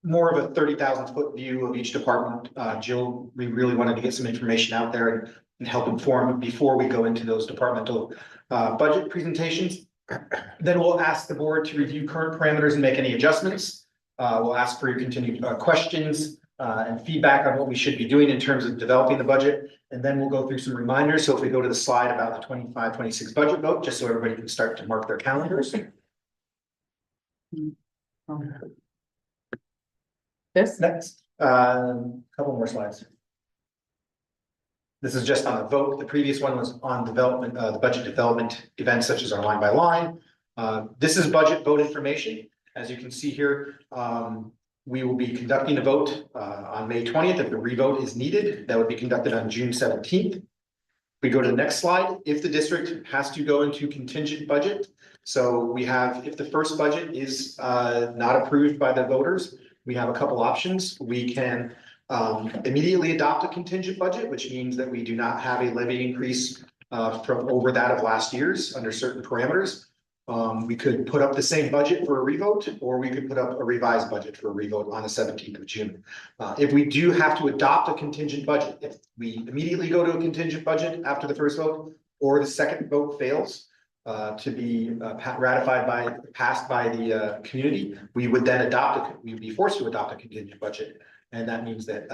More of a 30,000-foot view of each department. Jill, we really wanted to get some information out there and help inform before we go into those departmental budget presentations. Then we'll ask the board to review current parameters and make any adjustments. We'll ask for your continued questions and feedback on what we should be doing in terms of developing the budget. And then we'll go through some reminders. So if we go to the slide about the 25-26 budget vote, just so everybody can start to mark their calendars. This? Next, couple more slides. This is just on the vote. The previous one was on development, the budget development events such as our line by line. This is budget vote information. As you can see here, we will be conducting a vote on May 20th. If the revote is needed, that would be conducted on June 17th. We go to the next slide. If the district has to go into contingent budget. So we have, if the first budget is not approved by the voters, we have a couple options. We can immediately adopt a contingent budget, which means that we do not have a levy increase from over that of last year's under certain parameters. We could put up the same budget for a revote, or we could put up a revised budget for a revote on the 17th of June. If we do have to adopt a contingent budget, if we immediately go to a contingent budget after the first vote, or the second vote fails to be passed by the community, we would then we'd be forced to adopt a contingent budget. And that means that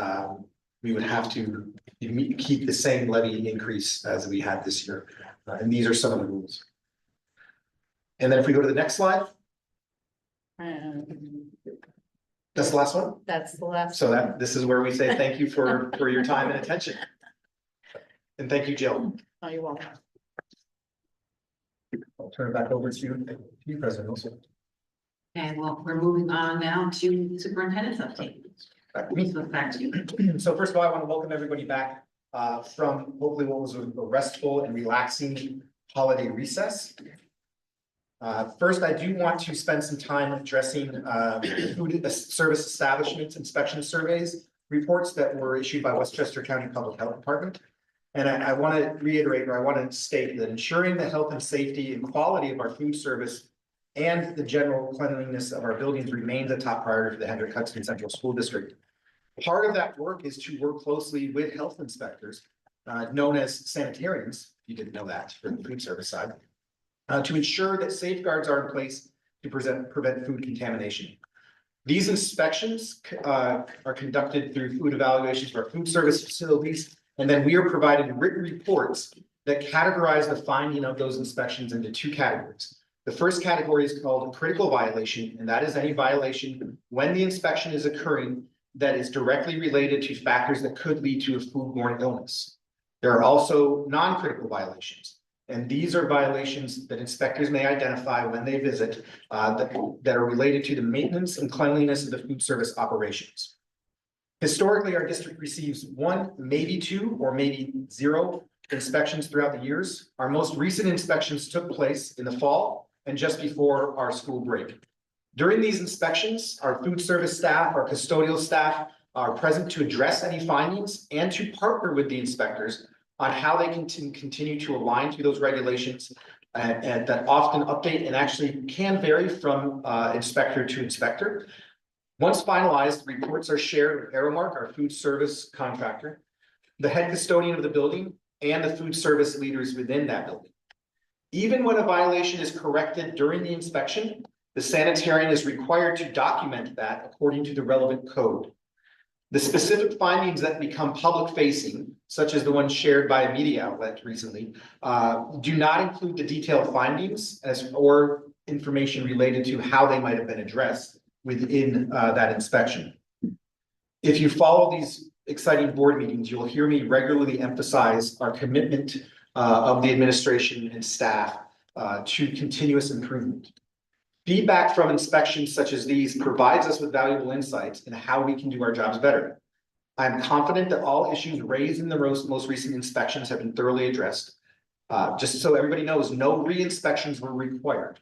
we would have to keep the same levy increase as we had this year. And these are some of the rules. And then if we go to the next slide, that's the last one. That's the last. So this is where we say thank you for your time and attention. And thank you, Jill. Oh, you're welcome. I'll turn it back over to you, President Wilson. And well, we're moving on now to superintendent's update. Back to me. So back to you. So first of all, I want to welcome everybody back from hopefully what was a restful and relaxing holiday recess. First, I do want to spend some time addressing food service establishments inspection surveys reports that were issued by Westchester County Public Health Department. And I want to reiterate, or I want to state that ensuring the health and safety and quality of our food service and the general cleanliness of our buildings remains a top priority for the Hendrick Hudson Central School District. Part of that work is to work closely with health inspectors, known as sanitarians, if you didn't know that, for the food service side, to ensure that safeguards are in place to prevent food contamination. These inspections are conducted through food evaluations for our food service facilities, and then we are provided written reports that categorize the finding of those inspections into two categories. The first category is called critical violation, and that is any violation when the inspection is occurring that is directly related to factors that could lead to a foodborne illness. There are also non-critical violations, and these are violations that inspectors may identify when they visit that are related to the maintenance and cleanliness of the food service operations. Historically, our district receives one, maybe two, or maybe zero inspections throughout the years. Our most recent inspections took place in the fall and just before our school break. During these inspections, our food service staff, our custodial staff are present to address any findings and to partner with the inspectors on how they can continue to align to those regulations and that often update and actually can vary from inspector to inspector. Once finalized, reports are shared with Aramark, our food service contractor, the head custodian of the building, and the food service leaders within that building. Even when a violation is corrected during the inspection, the sanitarian is required to document that according to the relevant code. The specific findings that become public facing, such as the one shared by a media outlet recently, do not include the detailed findings or information related to how they might have been addressed within that inspection. If you follow these exciting board meetings, you'll hear me regularly emphasize our commitment of the administration and staff to continuous improvement. Feedback from inspections such as these provides us with valuable insights in how we can do our jobs better. I'm confident that all issues raised in the most recent inspections have been thoroughly addressed. Just so everybody knows, no re-inspections were required.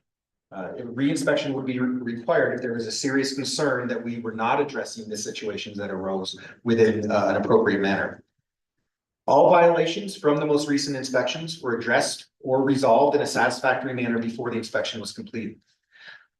Re-inspection would be required if there was a serious concern that we were not addressing the situations that arose within an appropriate manner. All violations from the most recent inspections were addressed or resolved in a satisfactory manner before the inspection was completed.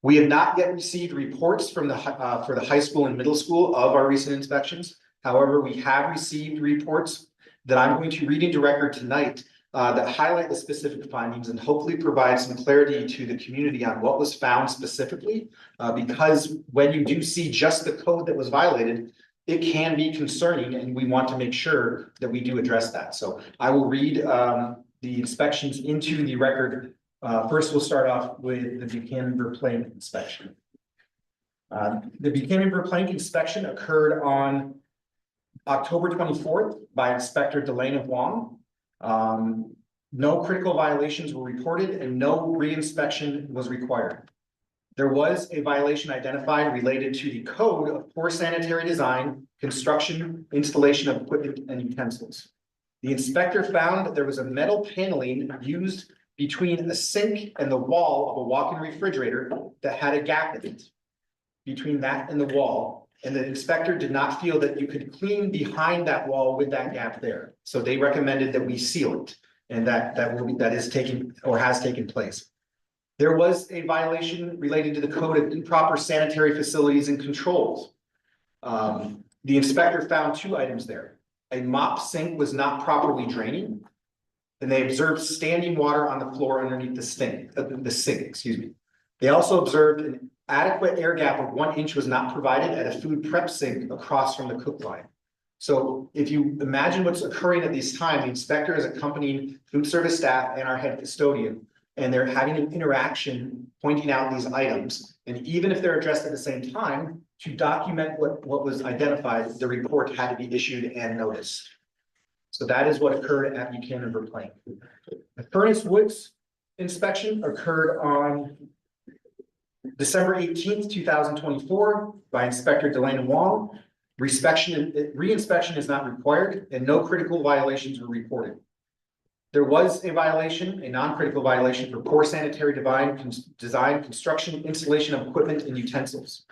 We have not yet received reports from for the high school and middle school of our recent inspections. However, we have received reports that I'm going to read into record tonight that highlight the specific findings and hopefully provide some clarity to the community on what was found specifically. Because when you do see just the code that was violated, it can be concerning, and we want to make sure that we do address that. So I will read the inspections into the record. First, we'll start off with the Buchanan-Verplank inspection. The Buchanan-Verplank inspection occurred on October 24th by Inspector Delana Wong. No critical violations were reported and no re-inspection was required. There was a violation identified related to the code of poor sanitary design, construction, installation of equipment and utensils. The inspector found that there was a metal paneling used between a sink and the wall of a walk-in refrigerator that had a gap in it between that and the wall. And the inspector did not feel that you could clean behind that wall with that gap there. So they recommended that we seal it, and that is taking or has taken place. There was a violation related to the code of improper sanitary facilities and controls. The inspector found two items there. A mop sink was not properly draining, and they observed standing water on the floor underneath the sink, excuse me. They also observed an adequate air gap of 1 inch was not provided at a food prep sink across from the cook line. So if you imagine what's occurring at this time, the inspector is accompanying food service staff and our head custodian. And they're having an interaction pointing out these items. And even if they're addressed at the same time, to document what was identified, the report had to be issued and noticed. So that is what occurred at Buchanan Verplaine. The Furnace Woods inspection occurred on December 18th, 2024 by Inspector Delana Wong. Re-inspection is not required and no critical violations were reported. There was a violation, a non-critical violation for poor sanitary design, construction, installation of equipment and utensils.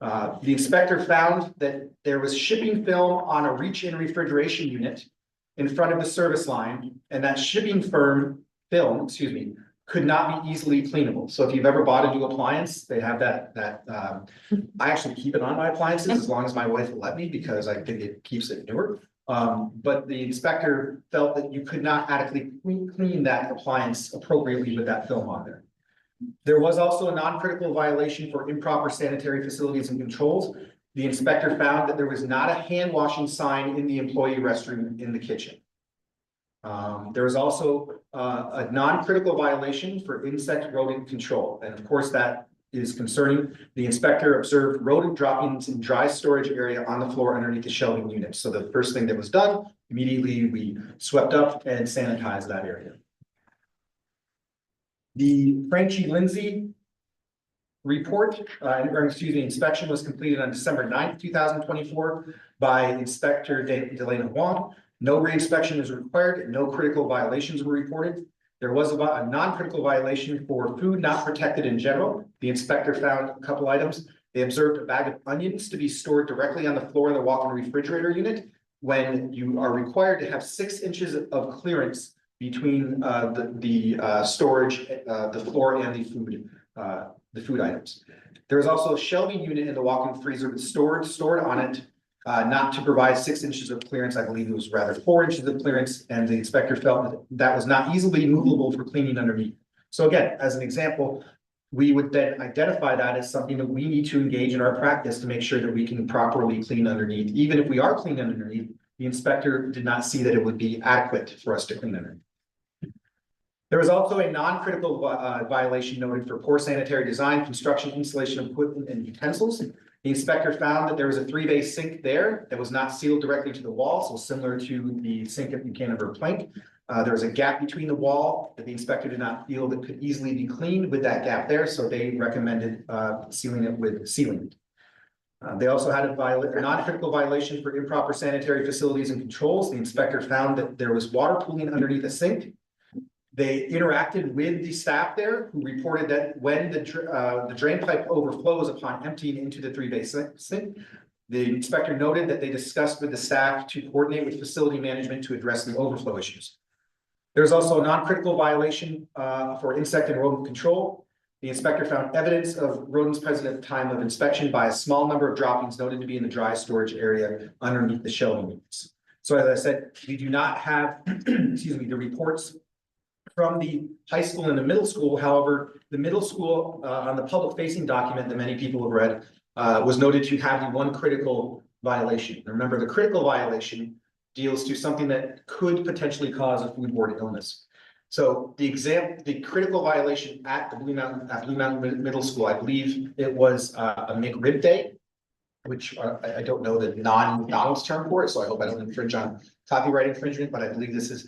The inspector found that there was shipping film on a reach-in refrigeration unit in front of the service line, and that shipping film, could not be easily cleanable. So if you've ever bought a new appliance, they have that, I actually keep it on my appliances as long as my wife will let me, because I think it keeps it newer. But the inspector felt that you could not adequately clean that appliance appropriately with that film on there. There was also a non-critical violation for improper sanitary facilities and controls. The inspector found that there was not a hand washing sign in the employee restroom in the kitchen. There was also a non-critical violation for insect rodent control. And of course, that is concerning. The inspector observed rodent droppings in dry storage area on the floor underneath the shelving unit. So the first thing that was done, immediately we swept up and sanitized that area. The Franchi Lindsay report, inspection was completed on December 9th, 2024 by Inspector Delana Wong. No re-inspection is required and no critical violations were reported. There was a non-critical violation for food not protected in general. The inspector found a couple items. They observed a bag of onions to be stored directly on the floor in the walk-in refrigerator unit when you are required to have 6 inches of clearance between the storage, the floor and the food items. There was also a shelving unit in the walk-in freezer with stored on it, not to provide 6 inches of clearance. I believe it was rather 4 inches of clearance, and the inspector felt that that was not easily movable for cleaning underneath. So again, as an example, we would then identify that as something that we need to engage in our practice to make sure that we can properly clean underneath. Even if we are cleaning underneath, the inspector did not see that it would be adequate for us to clean underneath. There was also a non-critical violation noted for poor sanitary design, construction, installation of equipment and utensils. The inspector found that there was a 3-bay sink there that was not sealed directly to the wall, so similar to the sink at Buchanan Verplaine. There was a gap between the wall that the inspector did not feel that could easily be cleaned with that gap there, so they recommended sealing it with sealant. They also had a non-critical violation for improper sanitary facilities and controls. The inspector found that there was water pooling underneath the sink. They interacted with the staff there, who reported that when the drain pipe overflows upon emptying into the 3-bay sink, the inspector noted that they discussed with the staff to coordinate with facility management to address the overflow issues. There's also a non-critical violation for insect and rodent control. The inspector found evidence of rodents present at the time of inspection by a small number of droppings noted to be in the dry storage area underneath the shelving units. So as I said, we do not have, the reports from the high school and the middle school. However, the middle school on the public facing document that many people have read was noted to have the one critical violation. Remember, the critical violation deals to something that could potentially cause a foodborne illness. So the critical violation at the Blue Mountain Middle School, I believe it was a McRib day, which I don't know the non-McDonald's term for it, so I hope I don't infringe on copyright infringement, but I believe this is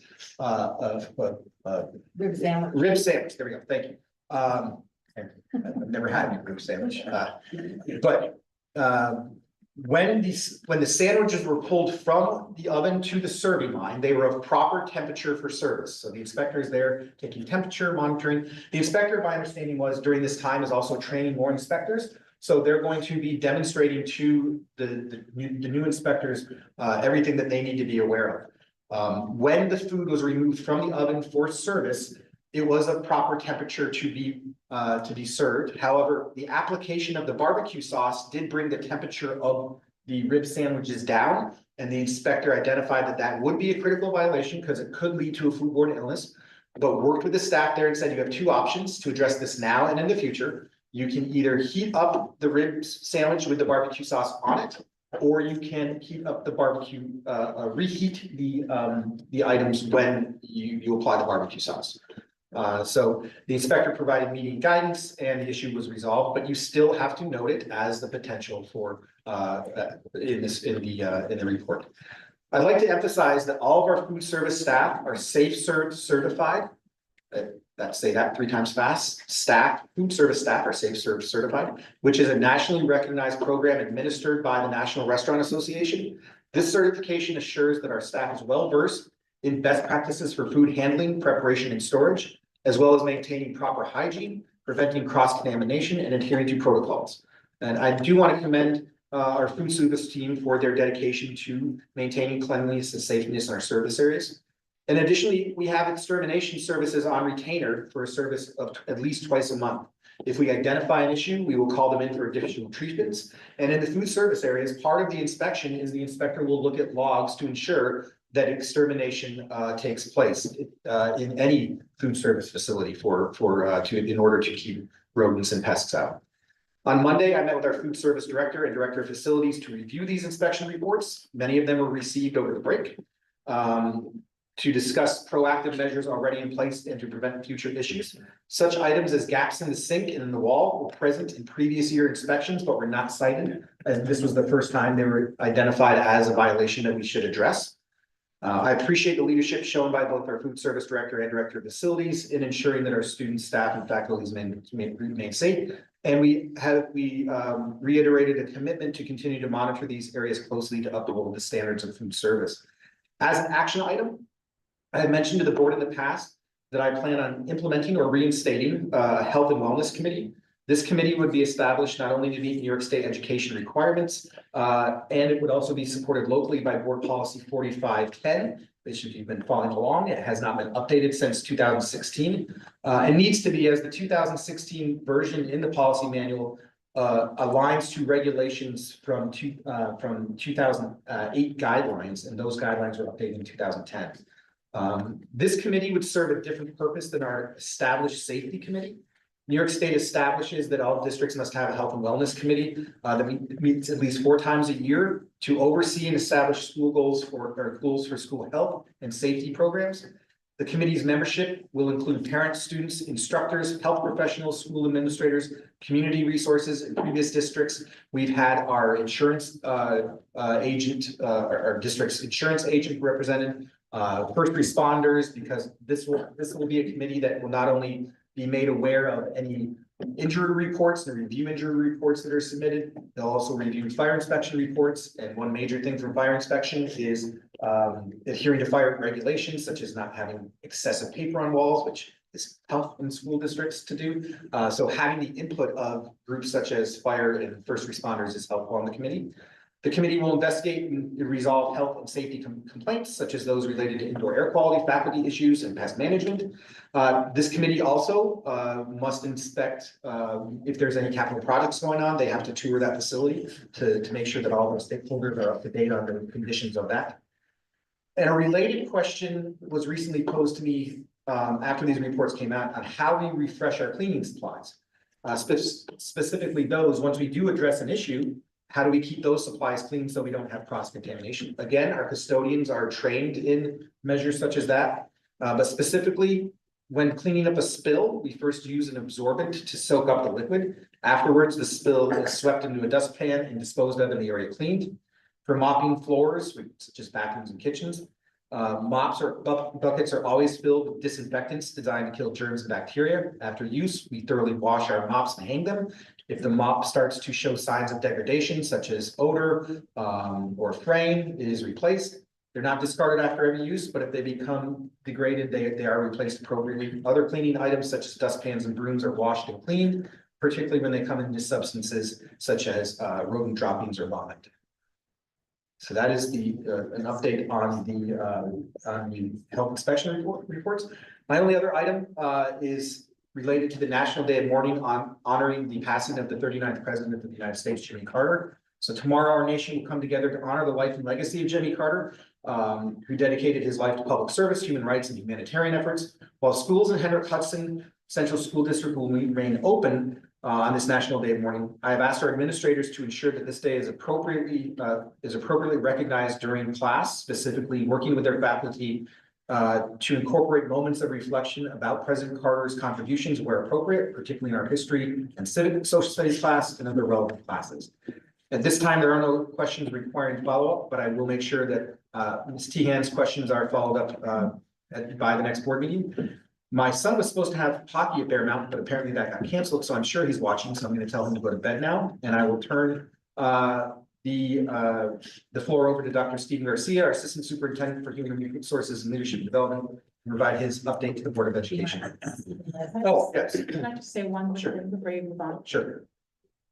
Rib sandwich. rib sandwich. There we go. Thank you. I've never had a rib sandwich, but when the sandwiches were pulled from the oven to the serving line, they were of proper temperature for service. So the inspector is there taking temperature monitoring. The inspector, my understanding was during this time is also training more inspectors. So they're going to be demonstrating to the new inspectors everything that they need to be aware of. When the food was removed from the oven for service, it was a proper temperature to be served. However, the application of the barbecue sauce did bring the temperature of the rib sandwiches down, and the inspector identified that that would be a critical violation because it could lead to a foodborne illness, but worked with the staff there and said you have 2 options to address this now and in the future. You can either heat up the rib sandwich with the barbecue sauce on it, or you can heat up the barbecue, reheat the items when you apply the barbecue sauce. So the inspector provided meeting guidance and the issue was resolved, but you still have to note it as the potential for, in the report. I'd like to emphasize that all of our food service staff are Safe Serve certified. Say that 3 times fast. Food service staff are Safe Serve certified, which is a nationally recognized program administered by the National Restaurant Association. This certification assures that our staff is well versed in best practices for food handling, preparation, and storage, as well as maintaining proper hygiene, preventing cross-contamination, and adhering to protocols. And I do want to commend our food service team for their dedication to maintaining cleanliness and safeness in our service areas. And additionally, we have extermination services on retainer for a service of at least twice a month. If we identify an issue, we will call them in for additional treatments. And in the food service areas, part of the inspection is the inspector will look at logs to ensure that extermination takes place in any food service facility in order to keep rodents and pests out. On Monday, I met with our food service director and director of facilities to review these inspection reports. Many of them were received over the break. To discuss proactive measures already in place and to prevent future issues. Such items as gaps in the sink and in the wall were present in previous year inspections, but were not cited. And this was the first time they were identified as a violation that we should address. I appreciate the leadership shown by both our food service director and director of facilities in ensuring that our students, staff, and faculties remain safe. And we reiterated a commitment to continue to monitor these areas closely to uphold the standards of food service. As an action item, I had mentioned to the board in the past that I plan on implementing or reinstating a health and wellness committee. This committee would be established not only to meet New York State education requirements, and it would also be supported locally by Board Policy 4510. This should have been following along. It has not been updated since 2016 and needs to be, as the 2016 version in the policy manual aligns to regulations from 2008 guidelines, and those guidelines were updated in 2010. This committee would serve a different purpose than our established safety committee. New York State establishes that all districts must have a health and wellness committee that meets at least 4 times a year to oversee and establish school goals for school health and safety programs. The committee's membership will include parents, students, instructors, health professionals, school administrators, community resources. In previous districts, we've had our insurance agent, our district's insurance agent represented, first responders, because this will be a committee that will not only be made aware of any injury reports and review injury reports that are submitted. They'll also review fire inspection reports. And one major thing from fire inspection is adhering to fire regulations, such as not having excessive paper on walls, which is tough in school districts to do. So having the input of groups such as fire and first responders is helpful on the committee. The committee will investigate and resolve health and safety complaints, such as those related to indoor air quality, faculty issues, and pest management. This committee also must inspect if there's any capital projects going on. They have to tour that facility to make sure that all the stakeholders are up to date on the conditions of that. And a related question was recently posed to me after these reports came out on how we refresh our cleaning supplies. Specifically those, once we do address an issue, how do we keep those supplies clean so we don't have cross-contamination? Again, our custodians are trained in measures such as that, but specifically when cleaning up a spill, we first use an absorbent to soak up the liquid. Afterwards, the spill is swept into a dustpan and disposed of in the area cleaned. For mopping floors, such as bathrooms and kitchens, mops or buckets are always filled with disinfectants designed to kill germs and bacteria. After use, we thoroughly wash our mops and hang them. If the mop starts to show signs of degradation, such as odor or fraying, it is replaced. They're not discarded after every use, but if they become degraded, they are replaced appropriately. Other cleaning items, such as dustpans and brooms, are washed and cleaned, particularly when they come into substances such as rodent droppings or vomit. So that is an update on the health inspection reports. My only other item is related to the National Day of Mourning on honoring the passing of the 39th President of the United States, Jimmy Carter. So tomorrow our nation will come together to honor the life and legacy of Jimmy Carter, who dedicated his life to public service, human rights, and humanitarian efforts. While schools in Hendrick Hudson Central School District will remain open on this National Day of Mourning. I have asked our administrators to ensure that this day is appropriately recognized during class, specifically working with their faculty to incorporate moments of reflection about President Carter's contributions where appropriate, particularly in our history and civic and social studies class and other relevant classes. At this time, there are no questions requiring follow-up, but I will make sure that Ms. Tehan's questions are followed up by the next board meeting. My son was supposed to have hockey at Bear Mountain, but apparently that got canceled, so I'm sure he's watching, so I'm going to tell him to go to bed now, and I will turn the floor over to Dr. Stephen Garcia, our Assistant Superintendent for Human Resources and Leadership Development, to provide his update to the Board of Education. Oh, yes, Can I just say one Sure. thing before you move on? sure.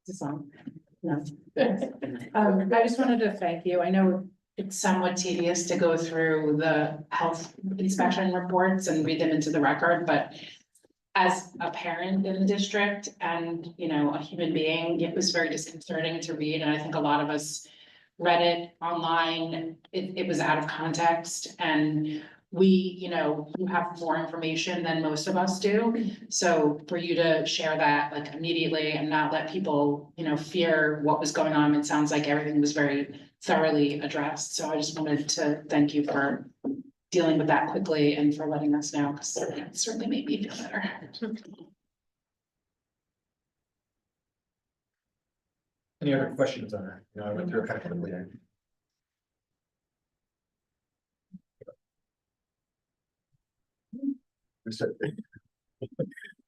Is this on? No. I just wanted to thank you. I know it's somewhat tedious to go through the health inspection reports and read them into the record, but as a parent in the district and, you know, a human being, it was very disconcerting to read, and I think a lot of us read it online. It was out of context, and we, you know, you have more information than most of us do. So for you to share that like immediately and not let people, you know, fear what was going on, it sounds like everything was very thoroughly addressed. So I just wanted to thank you for dealing with that quickly and for letting us know, because it certainly made me feel better. Any other questions on that? You know, I went through it kind of quickly.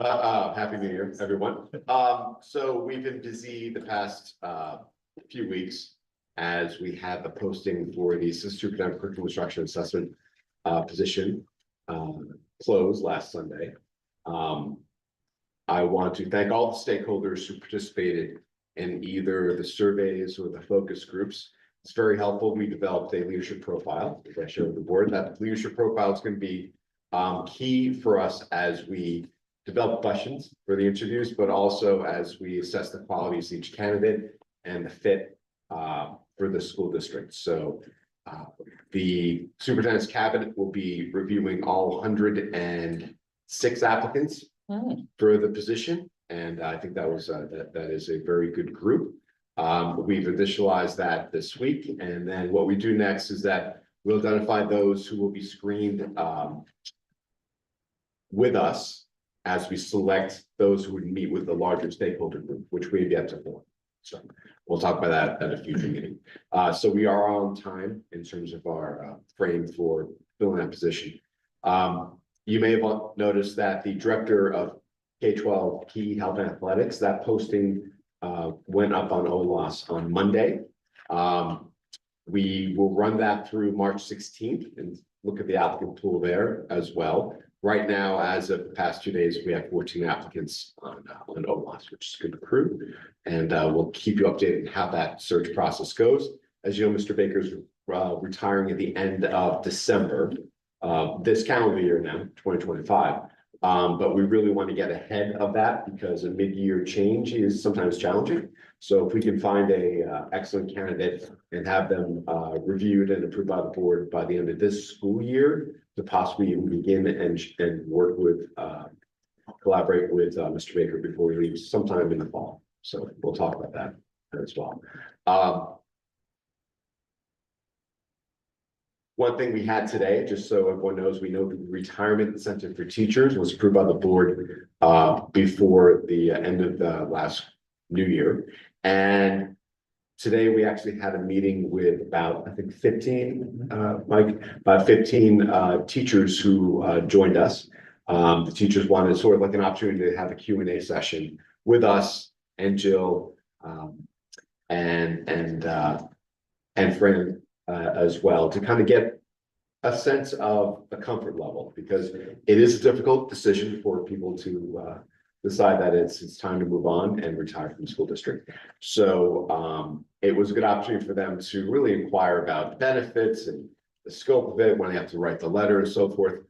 Happy New Year, everyone. So we've been busy the past few weeks as we had the posting for the Assistant Superintendent for Curriculum Instruction Assessment position closed last Sunday. I want to thank all the stakeholders who participated in either the surveys or the focus groups. It's very helpful. We developed a leadership profile, as I showed the board. That leadership profile is going to be key for us as we develop questions for the interviews, but also as we assess the qualities of each candidate and the fit for the school district. So the superintendent's cabinet will be reviewing all 106 applicants for the position. And I think that was that is a very good group. We've initialized that this week. And then what we do next is that we'll identify those who will be screened with us as we select those who would meet with the larger stakeholder group, which we have yet to form. So we'll talk about that at a future meeting. So we are on time in terms of our frame for filling that position. You may have noticed that the director of K-12 Key Health and Athletics, that posting went up on OLAS on Monday. We will run that through March 16th and look at the applicant pool there as well. Right now, as of the past 2 days, we have 14 applicants on OLAS, which is a good crew. And we'll keep you updated on how that search process goes. As you know, Mr. Baker's retiring at the end of December, this calendar year now, 2025. But we really want to get ahead of that because a mid-year change is sometimes challenging. So if we can find a excellent candidate and have them reviewed and approved by the board by the end of this school year, to possibly even begin and work with, collaborate with Mr. Baker before he leaves sometime in the fall. So we'll talk about that as well. One thing we had today, just so everyone knows, we know the retirement incentive for teachers was approved by the board before the end of the last new year. And today we actually had a meeting with about, I think 15, Mike, about 15 teachers who joined us. The teachers wanted sort of like an opportunity to have a Q&A session with us and Jill and Fran as well, to kind of get a sense of a comfort level, because it is a difficult decision for people to decide that it's time to move on and retire from the school district. So it was a good opportunity for them to really inquire about benefits and the scope of it, when they have to write the letter and so forth.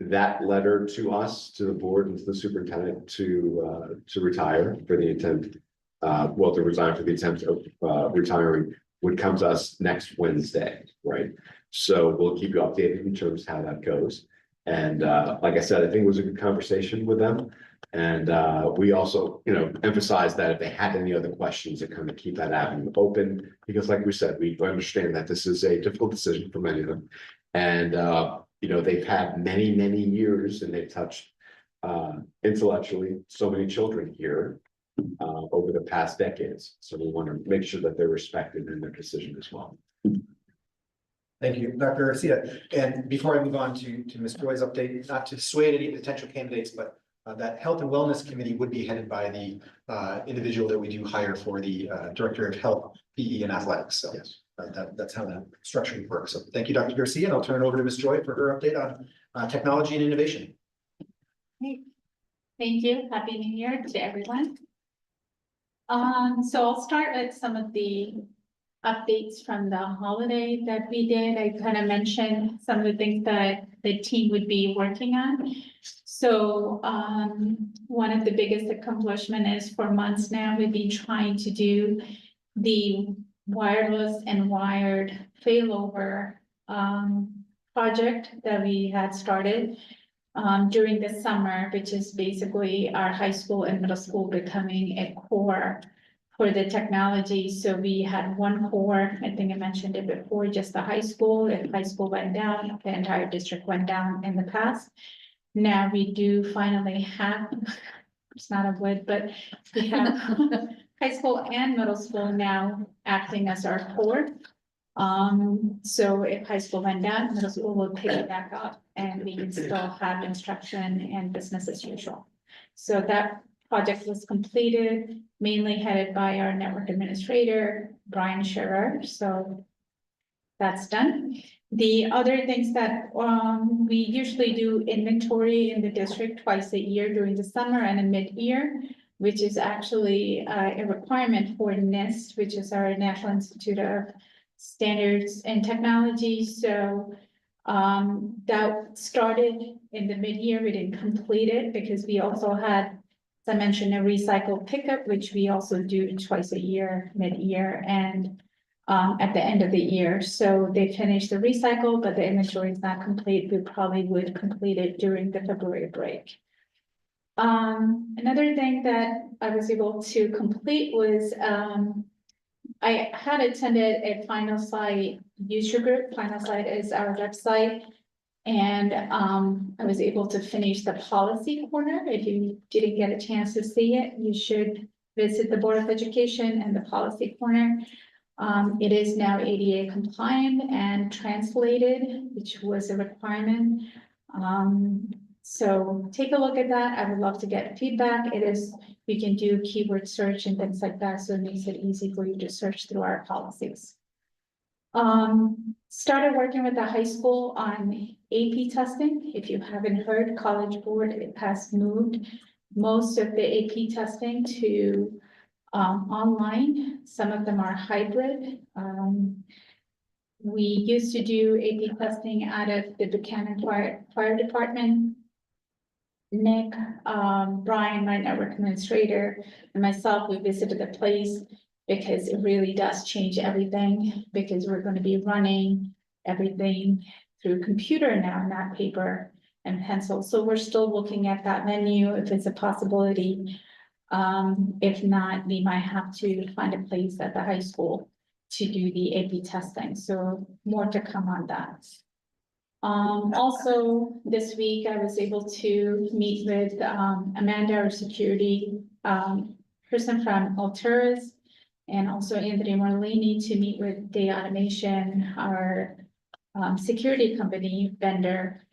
That letter to us, to the board and to the superintendent to retire for the intent, well, to resign for the intent of retiring, would come to us next Wednesday, right? So we'll keep you updated in terms of how that goes. And like I said, I think it was a good conversation with them. And we also, emphasized that if they had any other questions, to kind of keep that avenue open. Because like we said, we understand that this is a difficult decision for many of them. And they've had many, many years and they've touched intellectually so many children here over the past decades. So we want to make sure that they're respected in their decision as well. Thank you, Dr. Garcia. And before I move on to Ms. Joy's update, not to sway any potential candidates, but that Health and Wellness Committee would be headed by the individual that we do hire for the Director of Health, PE and Athletics. So Yes. that's how that structure would work. So thank you, Dr. Garcia, and I'll turn it over to Ms. Joy for her update on technology and innovation. Thank you. Happy New Year to everyone. So I'll start with some of the updates from the holiday that we did. I kind of mentioned some of the things that the team would be working on. So one of the biggest accomplishment is for months now, we've been trying to do the wireless and wired failover project that we had started during the summer, which is basically our high school and middle school becoming a core for the technology. So we had one core, I think I mentioned it before, just the high school. If high school went down, the entire district went down in the past. Now we do finally have, it's not a wood, but we have high school and middle school now acting as our core. So if high school went down, middle school will pick it back up and we can still have instruction and business as usual. So that project was completed, mainly headed by our network administrator, Brian Scherer. So that's done. The other things that we usually do inventory in the district twice a year during the summer and in mid-year, which is actually a requirement for NIST, which is our National Institute of Standards and Technology. So that started in the mid-year. We didn't complete it because we also had, as I mentioned, a recycle pickup, which we also do twice a year, mid-year and at the end of the year. So they finished the recycle, but the inventory is not complete. We probably would complete it during the February break. Another thing that I was able to complete was I had attended a Final Sight user group. Final Sight is our website. And I was able to finish the policy corner. If you didn't get a chance to see it, you should visit the Board of Education and the policy corner. It is now ADA compliant and translated, which was a requirement. So take a look at that. I would love to get feedback. It is, we can do keyword search and things like that. So it makes it easy for you to search through our policies. Started working with the high school on AP testing. If you haven't heard, College Board has moved most of the AP testing to online. Some of them are hybrid. We used to do AP testing out of the Buchanan Fire Department. Nick, Brian, my network administrator, and myself, we visited the place because it really does change everything, because we're going to be running everything through computer now, not paper and pencil. So we're still looking at that menu if it's a possibility. If not, we might have to find a place at the high school to do the AP testing. So more to come on that. Also this week, I was able to meet with Amanda, our security person from Alturas, and also Anthony Morlini to meet with Day Automation, our security company vendor,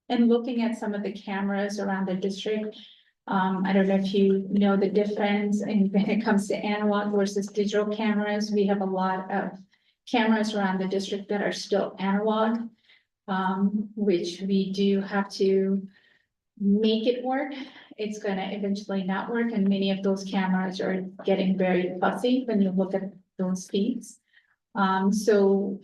and looking at some of the cameras around the district. I don't know if you know the difference when it comes to analog versus digital cameras. We have a lot of cameras around the district that are still analog, which we do have to make it work. It's gonna eventually not work, and many of those cameras are getting very fussy when you look at those speeds. So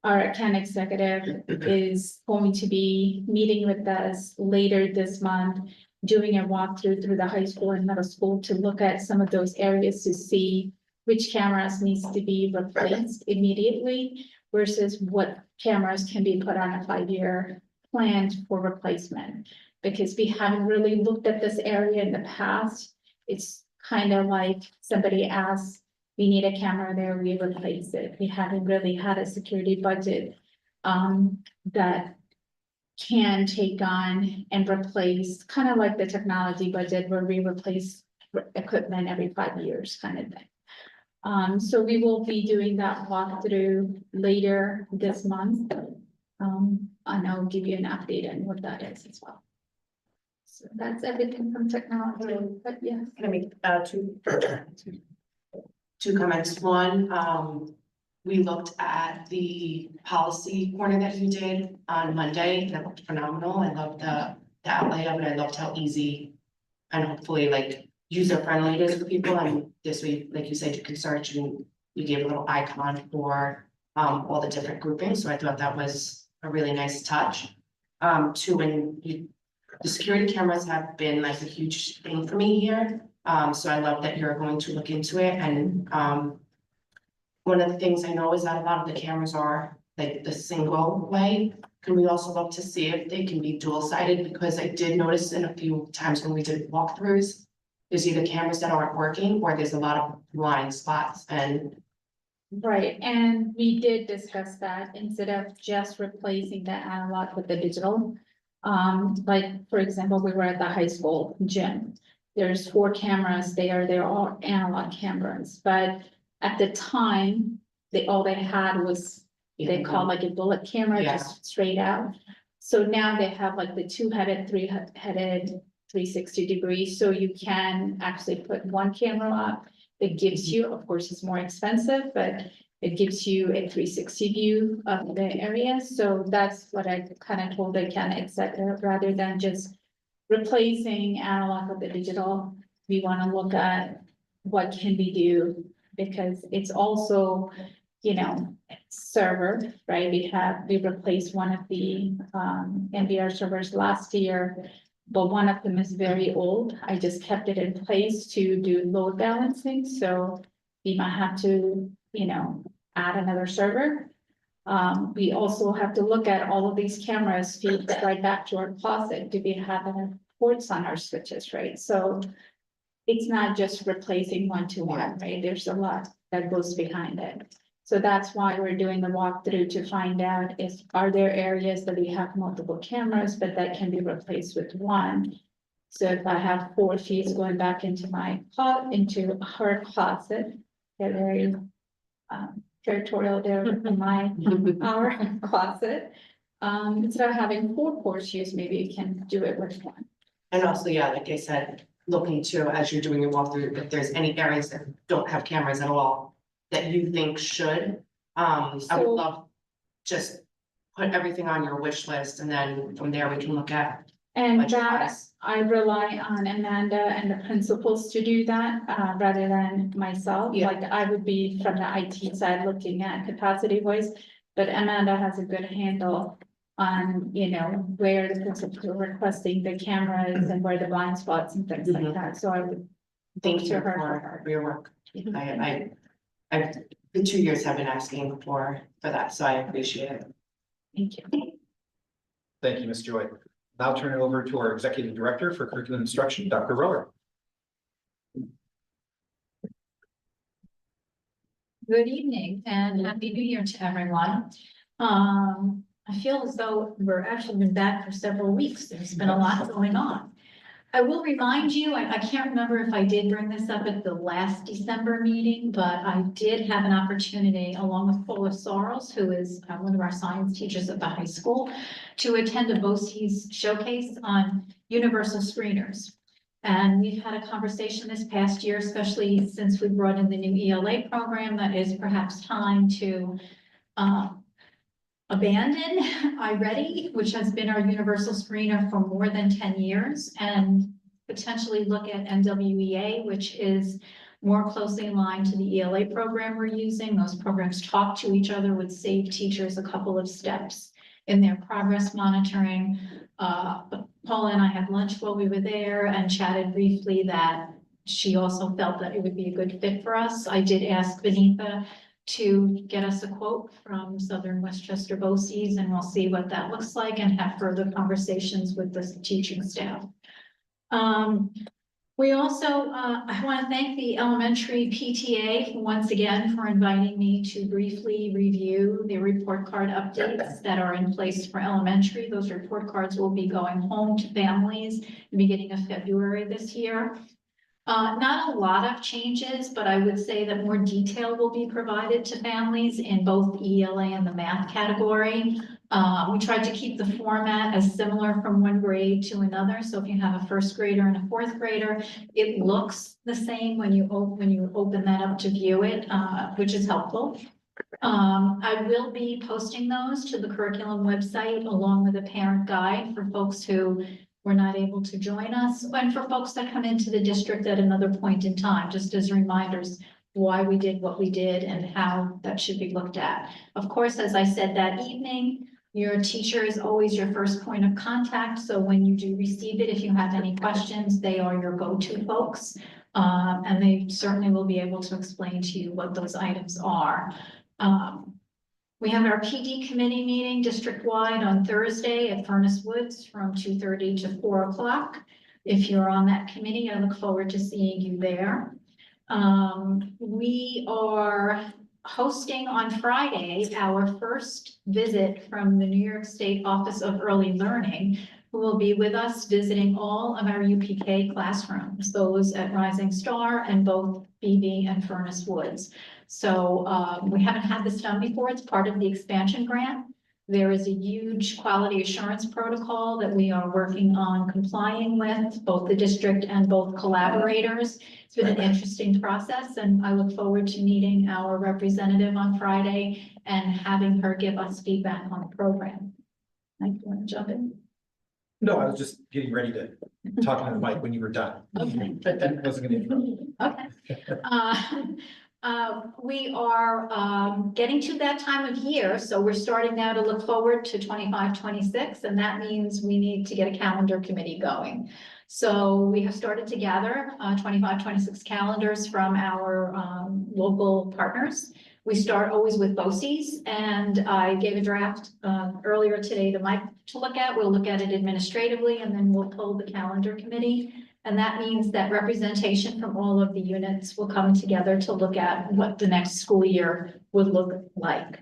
our account executive is going to be meeting with us later this month, doing a walkthrough through the high school and middle school to look at some of those areas to see which cameras needs to be replaced immediately versus what cameras can be put on a 5-year planned for replacement. Because we haven't really looked at this area in the past. It's kind of like somebody asks, we need a camera there, we replace it. We haven't really had a security budget that can take on and replace, kind of like the technology budget where we replace equipment every 5 years kind of thing. So we will be doing that walkthrough later this month. And I'll give you an update on what that is as well. So that's everything from technology, but yes. Can I make two comments? One, we looked at the policy corner that you did on Monday. That looked phenomenal. I loved the outlay of it. I loved how easy and hopefully like user friendly it is for people. And this week, like you said, you can search and you gave a little icon for all the different groupings. So I thought that was a really nice touch. Two, the security cameras have been like a huge thing for me here. So I love that you're going to look into it. And one of the things I know is that a lot of the cameras are like the single way. Can we also look to see if they can be dual sided? Because I did notice in a few times when we did walkthroughs, there's either cameras that aren't working or there's a lot of blind spots and. Right, and we did discuss that instead of just replacing the analog with the digital. Like, for example, we were at the high school gym. There's 4 cameras there, they're all analog cameras, but at the time, all they had was, they called like a bullet camera, Yeah. just straight out. So now they have like the 2-headed, 3-headed, 360 degrees, so you can actually put one camera up. It gives you, of course, it's more expensive, but it gives you a 360 view of the area. So that's what I kind of told the Ken, etc. Rather than just replacing analog with the digital, we want to look at what can we do, because it's also, you know, server, right? We replaced one of the NVR servers last year, but one of them is very old. I just kept it in place to do load balancing, so we might have to, you know, add another server. We also have to look at all of these cameras feed right back to our closet. Do we have enough ports on our switches, right? So it's not just replacing one-to-one, right? There's a lot that goes behind it. So that's why we're doing the walkthrough to find out are there areas that we have multiple cameras, but that can be replaced with one. So if I have 4 feeds going back into into her closet, they're very territorial there in our closet. Instead of having 4 ports used, maybe you can do it with one. And also, yeah, like I said, looking to, as you're doing your walkthrough, if there's any areas that don't have cameras at all that you think should, I would So- love just put everything on your wish list and then from there we can look at. And budget that, wise. I rely on Amanda and the principals to do that, rather than myself. Yeah. Like I would be from the IT side looking at capacity wise, but Amanda has a good handle on, you know, where the principals are requesting the cameras and where the blind spots and things like Mhm. that. So I would. Thank look you to her for your work. I, the 2 years have been asking for that, so I appreciate it. Thank you. Thank you, Ms. Joy. Now turn it over to our Executive Director for Curriculum Instruction, Dr. Rower. Good evening and happy new year to everyone. I feel as though we're actually been back for several weeks. There's been a lot going on. I will remind you, I can't remember if I did bring this up at the last December meeting, but I did have an opportunity along with Paula Sorrells, who is one of our science teachers at the high school, to attend a BOCES showcase on universal screeners. And we've had a conversation this past year, especially since we brought in the new ELA program, that is perhaps time to abandon iReady, which has been our universal screener for more than 10 years, and potentially look at NWEA, which is more closely aligned to the ELA program we're using. Those programs talk to each other, would save teachers a couple of steps in their progress monitoring. Paula and I had lunch while we were there and chatted briefly that she also felt that it would be a good fit for us. I did ask Benita to get us a quote from Southern Westchester BOCES, and we'll see what that looks like and have further conversations with the teaching staff. We also, I want to thank the elementary PTA once again for inviting me to briefly review the report card updates that are in place for elementary. Those report cards will be going home to families in the beginning of February this year. Not a lot of changes, but I would say that more detail will be provided to families in both the ELA and the math category. We tried to keep the format as similar from one grade to another. So if you have a first grader and a fourth grader, it looks the same when you open that up to view it, which is helpful. I will be posting those to the curriculum website along with a parent guide for folks who were not able to join us, and for folks that come into the district at another point in time, just as reminders why we did what we did and how that should be looked at. Of course, as I said that evening, your teacher is always your first point of contact. So when you do receive it, if you have any questions, they are your go-to folks. And they certainly will be able to explain to you what those items are. We have our PD committee meeting district-wide on Thursday at Furnace Woods from 2:30 to 4 o'clock. If you're on that committee, I look forward to seeing you there. We are hosting on Friday our first visit from the New York State Office of Early Learning, who will be with us visiting all of our UPK classrooms, those at Rising Star and both BB and Furnace Woods. So we haven't had this done before. It's part of the expansion grant. There is a huge quality assurance protocol that we are working on complying with, both the district and both collaborators. It's been an interesting process, and I look forward to meeting our representative on Friday and having her give us feedback on the program. Mike, do you want to jump in? No, I was just getting ready to talk to the mic when you were done. Okay. Wasn't gonna interrupt. Okay. We are getting to that time of year, so we're starting now to look forward to 25-26, and that means we need to get a calendar committee going. So we have started to gather 25-26 calendars from our local partners. We start always with BOCES, and I gave a draft earlier today to Mike to look at. We'll look at it administratively, and then we'll pull the calendar committee. And that means that representation from all of the units will come together to look at what the next school year would look like.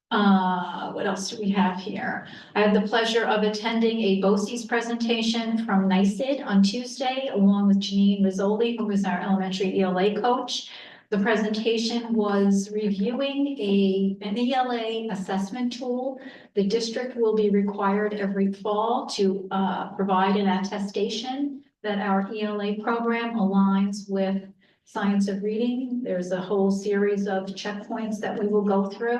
What else do we have here? I had the pleasure of attending a BOCES presentation from NYSID on Tuesday, along with Janine Rizzoli, who is our elementary ELA coach. The presentation was reviewing an ELA assessment tool. The district will be required every fall to provide an attestation that our ELA program aligns with science of reading. There's a whole series of checkpoints that we will go through.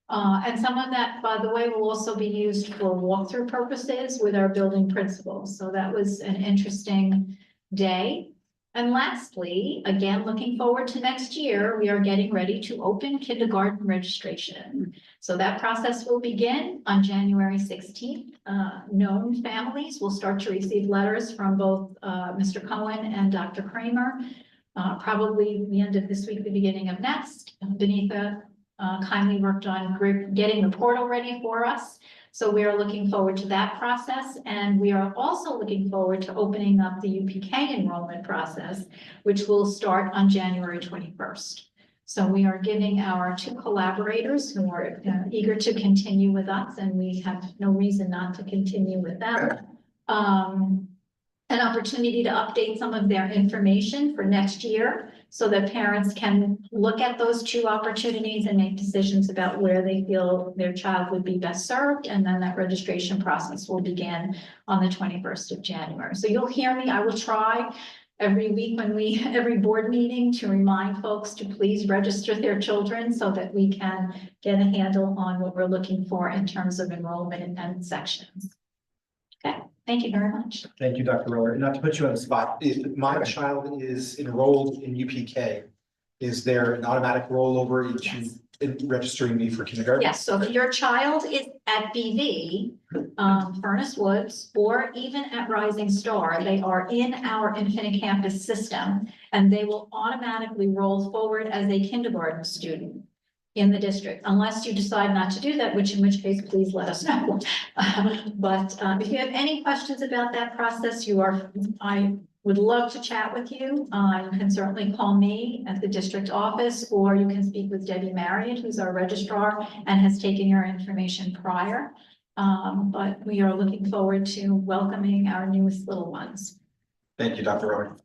And some of that, by the way, will also be used for walkthrough purposes with our building principals. So that was an interesting day. And lastly, again, looking forward to next year, we are getting ready to open kindergarten registration. So that process will begin on January 16th. Known families will start to receive letters from both Mr. Cohen and Dr. Kramer, probably the end of this week, the beginning of next. Benita kindly worked on getting the portal ready for us. So we are looking forward to that process, and we are also looking forward to opening up the UPK enrollment process, which will start on January 21st. So we are giving our two collaborators who are eager to continue with us, and we have no reason not to continue with them, an opportunity to update some of their information for next year so that parents can look at those two opportunities and make decisions about where they feel their child would be best served. And then that registration process will begin on the 21st of January. So you'll hear me. I will try every week every board meeting to remind folks to please register their children so that we can get a handle on what we're looking for in terms of enrollment and sections. Okay. Thank you very much. Thank you, Dr. Roller. Not to put you on the spot, if my child is enrolled in UPK, is there an automatic rollover into registering me for kindergarten? Yes, so if your child is at BV, Furnace Woods, or even at Rising Star, they are in our Infinite Campus system, and they will automatically roll forward as a kindergarten student. in the district, unless you decide not to do that, which in which case, please let us know. But if you have any questions about that process, I would love to chat with you. You can certainly call me at the district office, or you can speak with Debbie Marriott, who's our registrar and has taken your information prior. But we are looking forward to welcoming our newest little ones. Thank you, Dr. Rowan.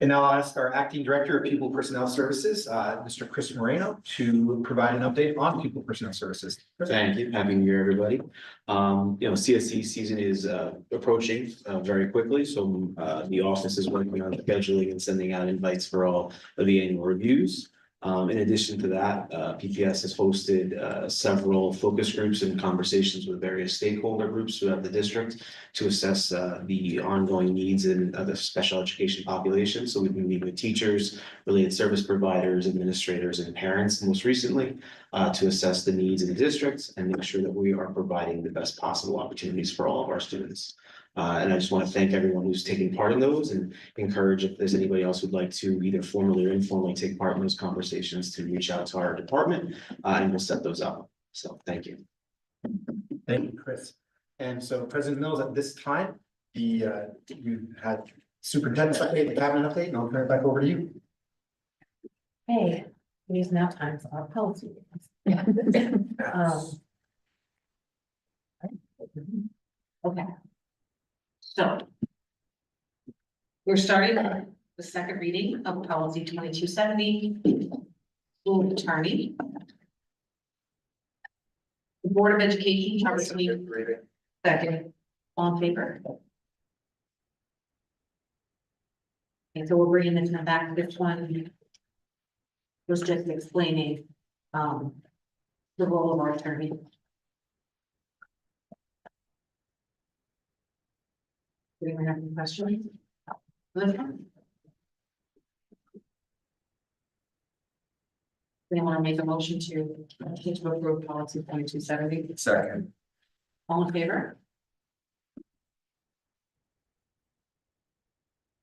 And now I'll ask our Acting Director of People Personnel Services, Mr. Chris Moreno, to provide an update on People Personnel Services. Thank you. Happy New Year, everybody. CSE season is approaching very quickly, so the office is working on scheduling and sending out invites for all of the annual reviews. In addition to that, PPS has hosted several focus groups and conversations with various stakeholder groups throughout the district to assess the ongoing needs in the special education population. So we've been meeting with teachers, related service providers, administrators, and parents most recently to assess the needs in the district and make sure that we are providing the best possible opportunities for all of our students. And I just want to thank everyone who's taking part in those and encourage if there's anybody else who'd like to either formally or informally take part in those conversations to reach out to our department and we'll set those up. So thank you. Thank you, Chris. And so President Mills, at this time, you had superintendent's update, the cabinet update, and I'll turn it back over to you. Hey, it is now time for our policy. Okay. So. We're starting the second reading of policy 2270. School attorney. The Board of Education charges me second on paper. And so we're bringing this one back. This one was just explaining the role of our attorney. Do anyone have any questions? Anyone want to make a motion to approve policy 2270? Second. All in favor?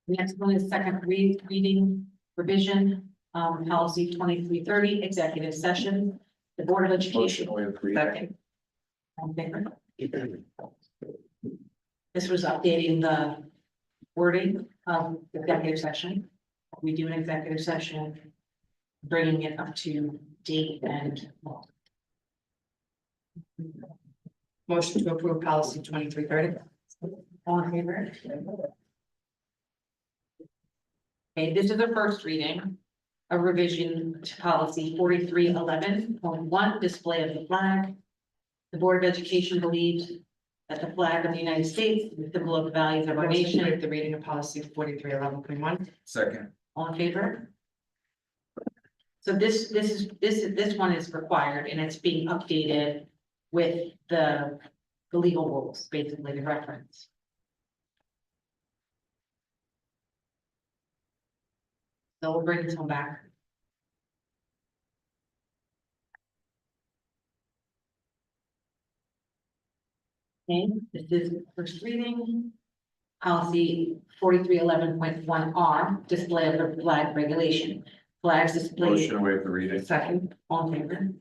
Next one is second reading revision, policy 2330, executive session. The Board of Education. Motion we agree. Second. All in favor? This was updating the wording of the executive session. We do an executive session, bringing it up to date and. Motion to approve policy 2330. All in favor? Okay, this is the first reading. A revision to policy 4311.1, display of the flag. The Board of Education believes that the flag of the United States is the symbol of the values of our nation. The reading of policy 4311.1. Second. All in favor? So this one is required and it's being updated with the legal rules, basically the reference. So we'll bring this one back. Okay, this is first reading. Policy 4311.1R, display of the flag regulation. Flags displayed. Motion to waive the reading. Second, all in favor?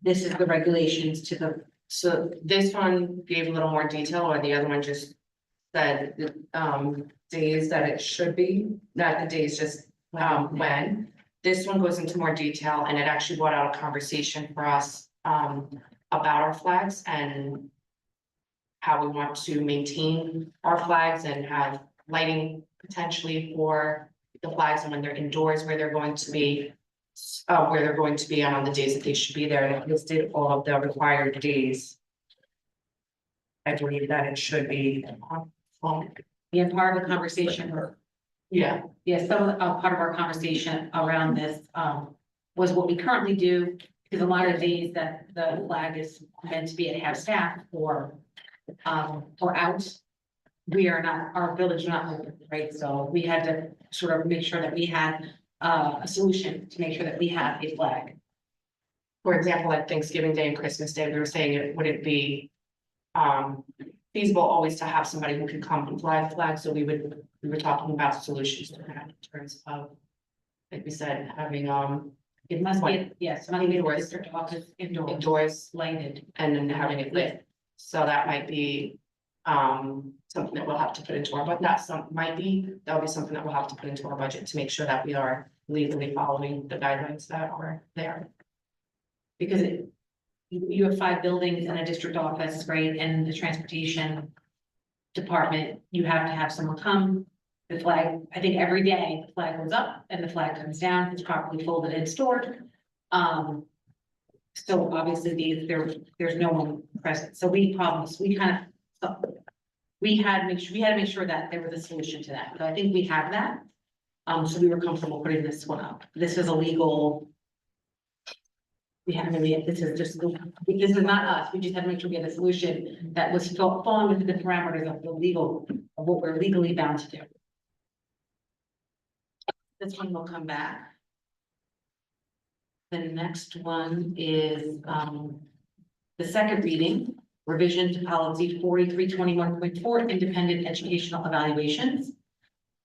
This is the regulations to the, so this one gave a little more detail, or the other one just said, days that it should be, not the days, just, when. This one goes into more detail and it actually brought out a conversation for us, about our flags and how we want to maintain our flags and have lighting potentially for the flags and when they're indoors, where they're going to be, and on the days that they should be there, and it listed all of the required days. I believe that it should be. Yeah, part of the conversation. Yeah, some of the, part of our conversation around this, was what we currently do, because a lot of days that the flag is meant to be at half staff or out. We are not, our village is not open, right? So we had to sort of make sure that we had a solution to make sure that we have a flag. For example, like Thanksgiving Day and Christmas Day, we were saying, would it be feasible always to have somebody who could come and fly the flag? So we were talking about solutions to that in terms of, like we said, having It must be, yes, it must be the district office indoors, indoors lighted. and then having it lit. So that might be something that we'll have to put into our, but that'll be something that we'll have to put into our budget to make sure that we are legally following the guidelines that are there. Because you have 5 buildings and a district office, right, and the transportation department, you have to have someone come. The flag, I think every day, the flag goes up and the flag comes down, it's properly folded and stored. So obviously there's no one present, so we promised, we kind of, we had to make sure that there was a solution to that, so I think we have that. So we were comfortable putting this one up, this is a legal. We haven't really, this is not us, we just had to make sure we had a solution that was falling within the parameters of of what we're legally bound to do. This one will come back. The next one is, the second reading, revision to policy 4321.4, independent educational evaluations.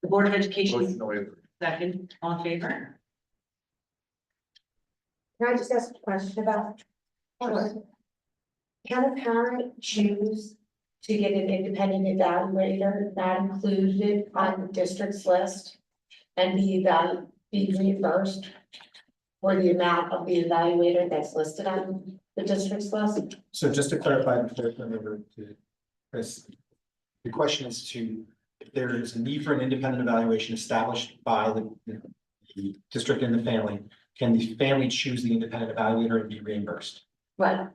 The Board of Education, Motion to waive. second, all in favor? Can I just ask a question about? Can a parent choose to get an independent evaluator not included on the district's list? And be reimbursed for the amount of the evaluator that's listed on the district's list? So just to clarify, before I turn over to Chris, the question is if there is a need for an independent evaluation established by the district and the family, can the family choose the independent evaluator and be reimbursed? Right.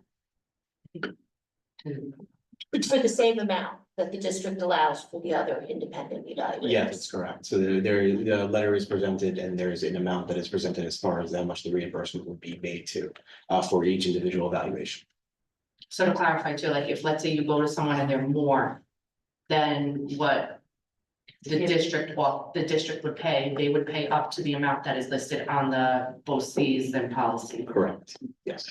It's for the same amount that the district allows for the other independent evaluators. Yeah, that's correct. So the letter is presented and there's an amount that is presented as far as how much the reimbursement would be made to for each individual evaluation. So to clarify too, like if, let's say you go to someone and they're more than what the district would pay, they would pay up to the amount that is listed on the both Cs and policy. Correct, yes.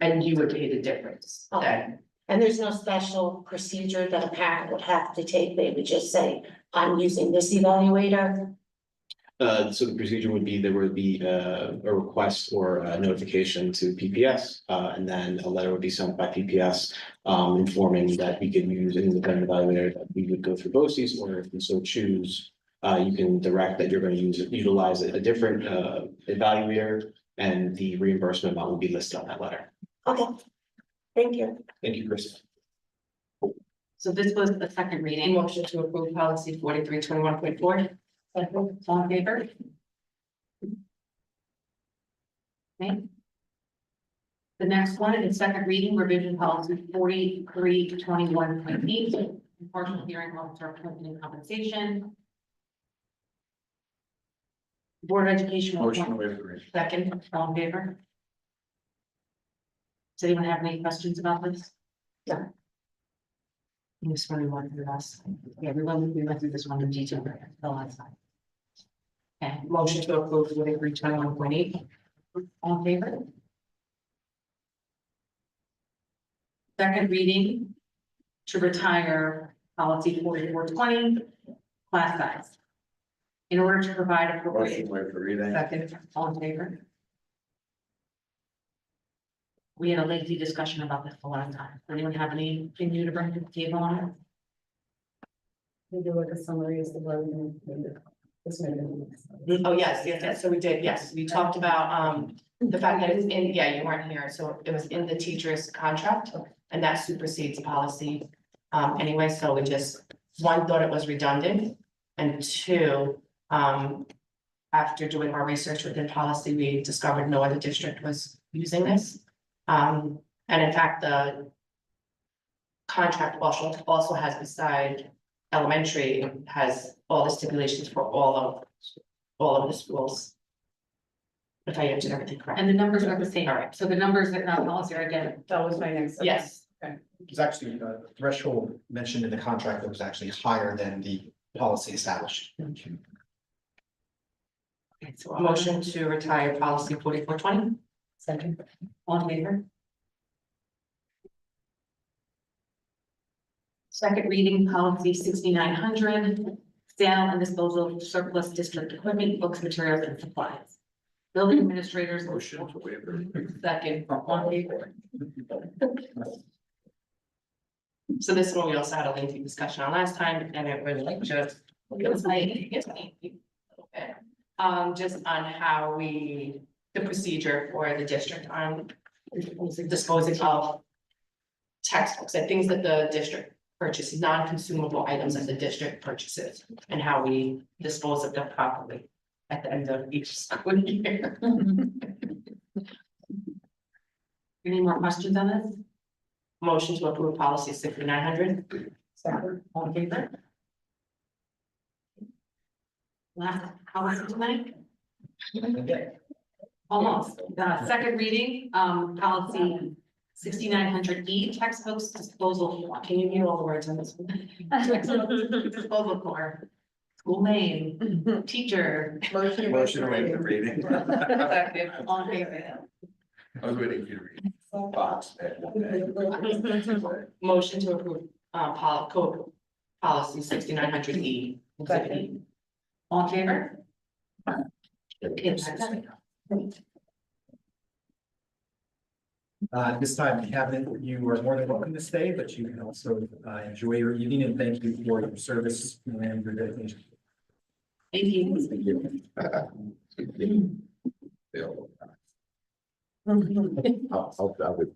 And you would pay the difference. Okay. And there's no special procedure that a parent would have to take, they would just say, I'm using this evaluator. So the procedure would be, there would be a request or a notification to PPS, and then a letter would be sent by PPS informing that we can use an independent evaluator, that we would go through BOCES, or if you so choose, you can direct that you're going to utilize a different evaluator, and the reimbursement amount will be listed on that letter. Okay, thank you. Thank you, Chris. So this was the second reading. Motion to approve policy 4321.4. All in favor? Okay. The next one is second reading, revision policy 4321.8, impartial hearing officer appointment and compensation. Board of Education. will Motion to appoint- waive the reading. Second, all in favor? Does anyone have any questions about this? No. This one we went through last, yeah, we went through this one in detail the last time. Okay, Motion to approve 4321.8. all in favor? Second reading to retire policy 4420, class size. In order to provide Motion appropriate. to waive the reading. Second, all in favor? We had a lengthy discussion about this the last time. Does anyone have anything new to bring to the table on it? We do like a summary as the learning. Oh, yes, so we did, yes, we talked about, the fact that it's in, yeah, you weren't here, so it was in the teacher's contract. And that supersedes policy, anyway, so we just, one, thought it was redundant. And two, after doing our research within policy, we discovered no other district was using this. And in fact, the contract also has beside elementary, has all the stipulations for all of the schools. If I answered everything correctly. And the numbers are the same, all right, so the numbers that not policy are again, That was my next. Yes, There's actually a threshold mentioned in the contract that was actually higher than the policy established. okay, so motion to retire policy 4420. Second. all in favor? Second reading policy 6900, sale and disposal of surplus district equipment, books, materials and supplies. Building administrators. Motion to waive the. Second, on favor. So this one we also had a lengthy discussion on last time, and it really just, it was like, it's me. Just on how the procedure for the district on disposing of textbooks and things that the district purchases, non-consumable items that the district purchases, and how we dispose of them properly at the end of each school year. Any more questions on this? Motion to approve policy 6900. Second, all in favor? Last, how was it tonight? Almost, second reading, policy 6900E, textbooks disposal form. Can you read all the words on this one? Textbooks disposal form, school name, teacher. Motion to waive the reading. Second, all in favor. I was waiting for you to read. Fox. Motion to approve, code policy 6900E. All in favor? This time, cabinet, you are more than welcome to stay, but you can also enjoy your evening, and thank you for your service and your dedication. Thank you. Thank you. Bill. I would.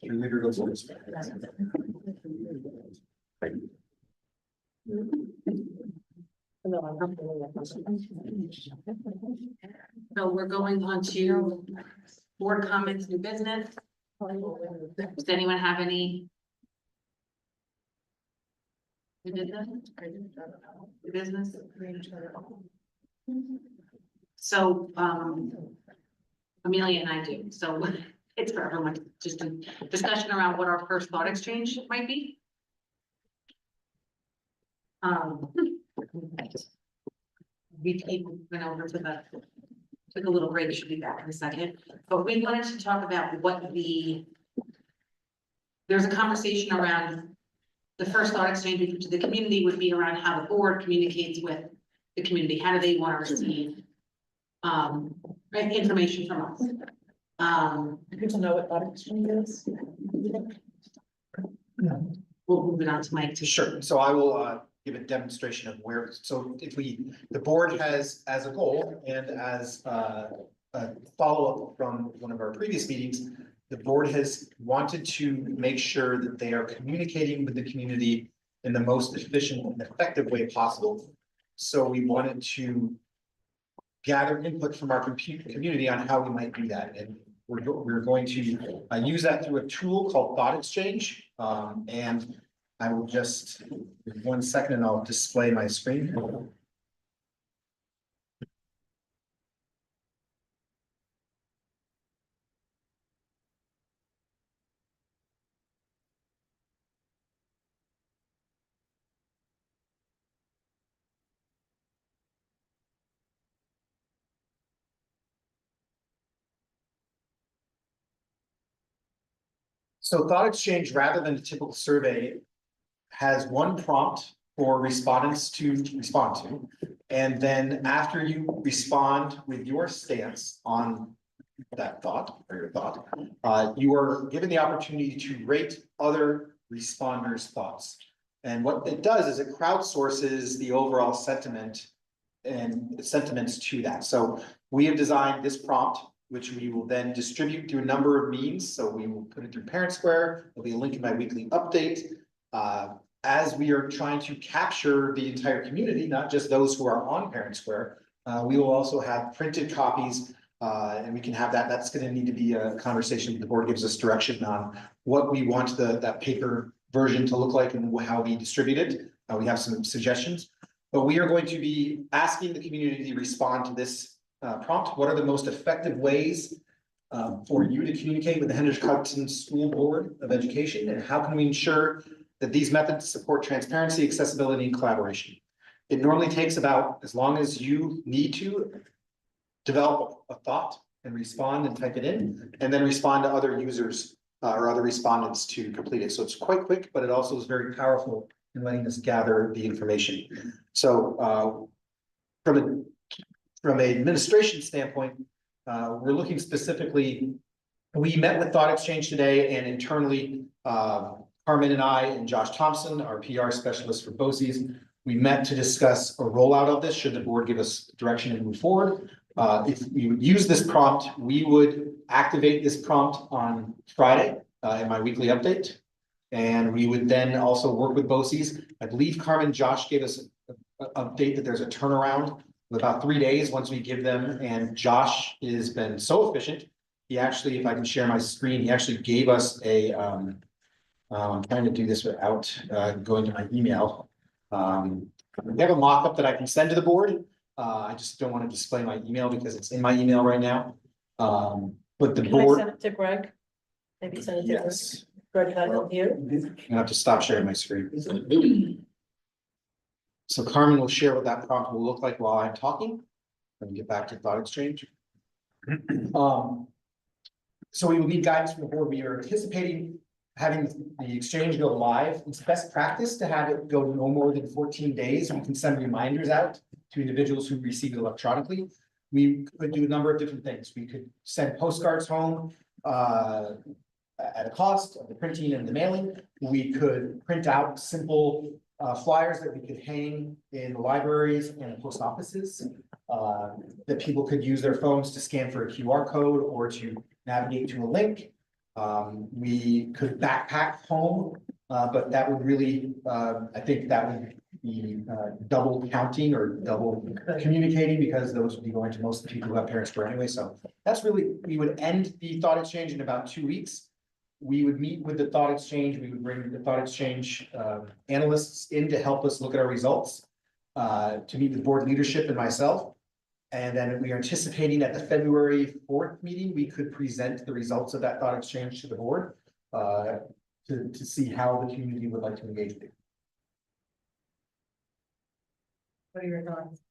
Leader goes first. So we're going on to board comments, new business. Does anyone have any? New business? New business? So, Amelia and I do, so it's for everyone, just a discussion around what our first thought exchange might be. We went over to took a little break, should be back in a second, but we wanted to talk about there's a conversation around the first thought exchange to the community would be around how the board communicates with the community, how do they want to receive information from us. People know what thought exchange is? We'll move it on to Mike to. Sure, so I will give a demonstration of where, so if the board has as a goal and as a follow-up from one of our previous meetings, the board has wanted to make sure that they are communicating with the community in the most efficient and effective way possible. So we wanted to gather input from our community on how we might do that. And we're going to use that through a tool called Thought Exchange. And I will just, 1 second, and I'll display my screen. So Thought Exchange, rather than a typical survey, has one prompt for respondents to respond to. And then after you respond with your stance on that thought or your thought, you are given the opportunity to rate other responders' thoughts. And what it does is it crowdsources the overall sentiment and sentiments to that. So we have designed this prompt, which we will then distribute through a number of means. So we will put it through Parent Square. There'll be a link in my weekly update. As we are trying to capture the entire community, not just those who are on Parent Square, we will also have printed copies, and we can have that. That's going to need to be a conversation. The board gives us direction on what we want that paper version to look like and how we distribute it. We have some suggestions, but we are going to be asking the community to respond to this prompt. What are the most effective ways for you to communicate with the Hendricks-Hudson School Board of Education, and how can we ensure that these methods support transparency, accessibility, and collaboration? It normally takes about as long as you need to develop a thought and respond and type it in, and then respond to other users or other respondents to complete it. So it's quite quick, but it also is very powerful and letting us gather the information. So, from an administration standpoint, we're looking specifically, we met with Thought Exchange today and internally, Carmen and I and Josh Thompson, our PR specialist for BOCES, we met to discuss a rollout of this, should the board give us direction and move forward. If we would use this prompt, we would activate this prompt on Friday, in my weekly update. And we would then also work with BOCES. I believe Carmen, Josh gave us an update that there's a turnaround of about 3 days once we give them, and Josh has been so efficient. He actually, if I can share my screen, he actually gave us a, I'm trying to do this without going to my email. We have a mock-up that I can send to the board. I just don't want to display my email because it's in my email right now. But the board. Send it to Greg? Maybe send it to Greg. Yes, Greg, can I help you? I have to stop sharing my screen. So Carmen will share what that prompt will look like while I'm talking. Let me get back to Thought Exchange. So we will need guidance from the board. We are anticipating having the exchange go live. It's best practice to have it go no more than 14 days. We can send reminders out to individuals who receive it electronically. We could do a number of different things. We could send postcards home at a cost of the printing and the mailing. We could print out simple flyers that we could hang in the libraries and post offices that people could use their phones to scan for a QR code or to navigate to a link. We could backpack home, but that would really, I think that would be double counting or double communicating, because those would be going to most of the people who have parents for anyway. So that's really, we would end the Thought Exchange in about 2 weeks. We would meet with the Thought Exchange. We would bring the Thought Exchange analysts in to help us look at our results, to meet with board leadership and myself. And then we are anticipating at the February 4th meeting, we could present the results of that Thought Exchange to the board to see how the community would like to engage with it. What are your thoughts?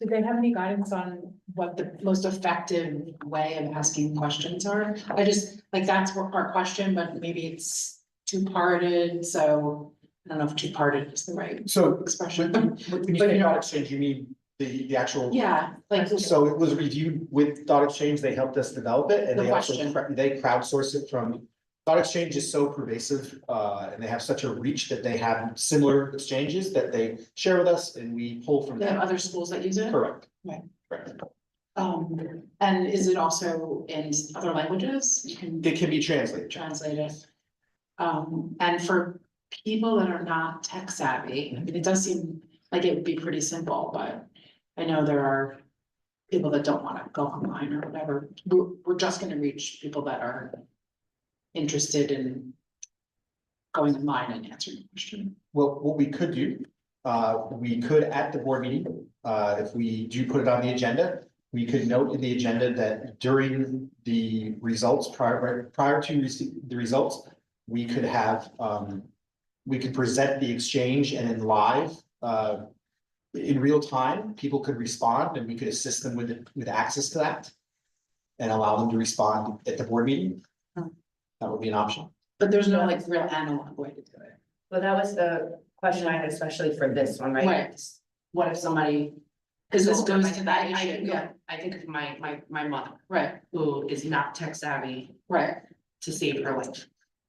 Do they have any guidance on what the most effective way of asking questions are? I just, like, that's our question, but maybe it's two-parted, so I don't know if two-parted is the right So expression. when you say Thought Exchange, you mean the actual? Yeah, like, So it was reviewed with Thought Exchange. They helped us develop it, and The they also, question. they crowdsource it from. Thought Exchange is so pervasive, and they have such a reach that they have similar exchanges that they share with us, and we pull from they have them. other schools that use it? Correct. Right. Correct. And is it also in other languages? You can It can be translated. translate it. And for people that are not tech savvy, I mean, it does seem like it would be pretty simple, but I know there are people that don't want to go online or whatever. We're just gonna reach people that are interested in going online and answering the question. Well, what we could do, we could at the board meeting, if we do put it on the agenda, we could note in the agenda that during the results, prior to the results, we could have, we could present the exchange, and in live, in real time, people could respond and we could assist them with access to that and allow them to respond at the board meeting. That would be an option. But there's no like real analog way to do it. Well, that was the question I had, especially for this one, right? Right. What if somebody, because this goes to that issue, yeah, I think of my mother, right, who is not tech savvy, right. to save her life.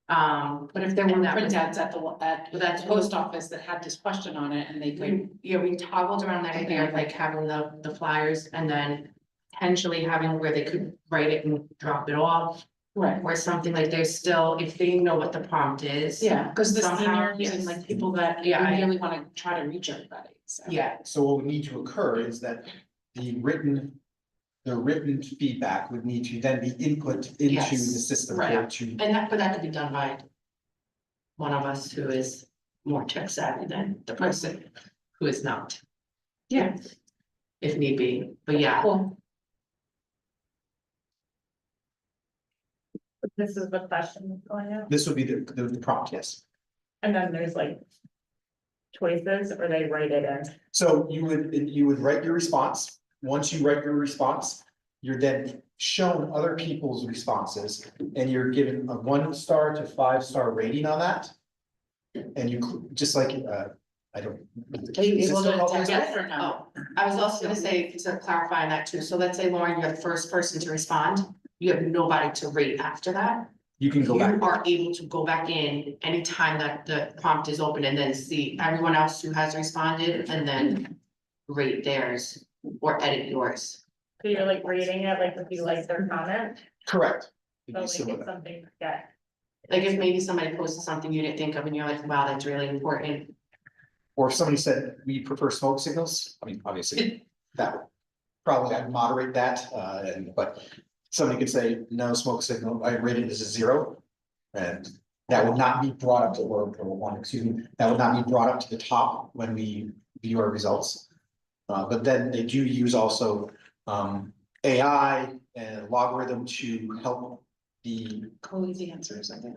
But if there were And that was- printouts at the post office that had this question on it and they could, We toggled around that idea of like having the flyers and then potentially having where they could write it and drop it off. right, Or something like there's still, if they know what the prompt is. yeah, because the Somehow, seniors and yes. like people that Yeah, I- really want to try to reach everybody, so. Yeah, So what would need to occur is that the written feedback would need to then be input into the Yes, system. right. To, but that could be done by one of us who is more tech savvy than the person who is not. Yeah. If need be, but yeah, Cool. This is the question going out, this would be the prompt, yes. and then there's like choices, or they write it in. So you would write your response. Once you write your response, you're then shown other people's responses, and you're given a 1-star to 5-star rating on that. And you, just like, I don't. Are you is it able still to called text newsletter? it or no? Oh, I was also gonna say, to clarify on that too, so let's say Lauren, you're the first person to respond, you have nobody to rate after that. You can go You back. are able to go back in anytime that the prompt is open and then see everyone else who has responded and then rate theirs or edit yours. So you're like rating it, like if you like their comment, Correct. It'd so be like similar. it's something, yeah. Like if maybe somebody posted something you didn't think of and you're like, wow, that's really important. Or if somebody said, we prefer smoke signals, I mean, obviously, that would probably, I'd moderate that, but somebody could say, no smoke signal, I rated this as 0. And that would not be brought up to, or 1, excuse me, that would not be brought up to the top when we view our results. But then they do use also, AI and logarithm to help the Code the answers, I think.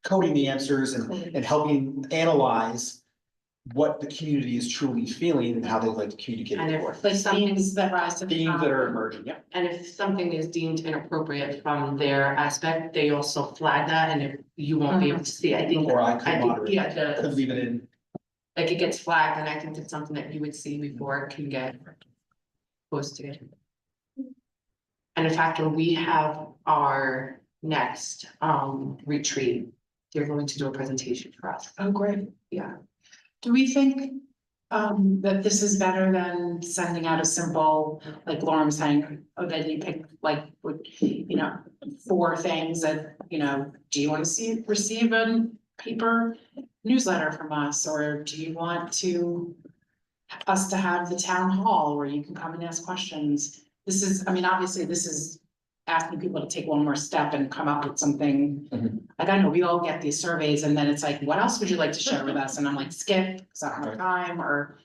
coding the answers and helping analyze what the community is truly feeling and how they like to communicate And it if forth. Like something, themes that rise to the Themes top. that are emerging, yeah. and if something is deemed inappropriate from their aspect, they also flag that and if you won't be able to see, I think. Or I could I think, moderate, yeah, could the, leave it in. like it gets flagged and I think it's something that you would see before it can get posted. And in fact, when we have our next retreat, they're going to do a presentation for us. Oh, great. Yeah. Do we think that this is better than sending out a simple, like Lauren was saying, oh, then you pick like, you know, 4 things that, you know, do you want to receive a paper newsletter from us, or do you want us to have the town hall where you can come and ask questions? This is, I mean, obviously, this is asking people to take one more step and come up with something. Mhm. Like, I know we all get these surveys and then it's like, what else would you like to share with us? And I'm like, skip, because I don't have time, or.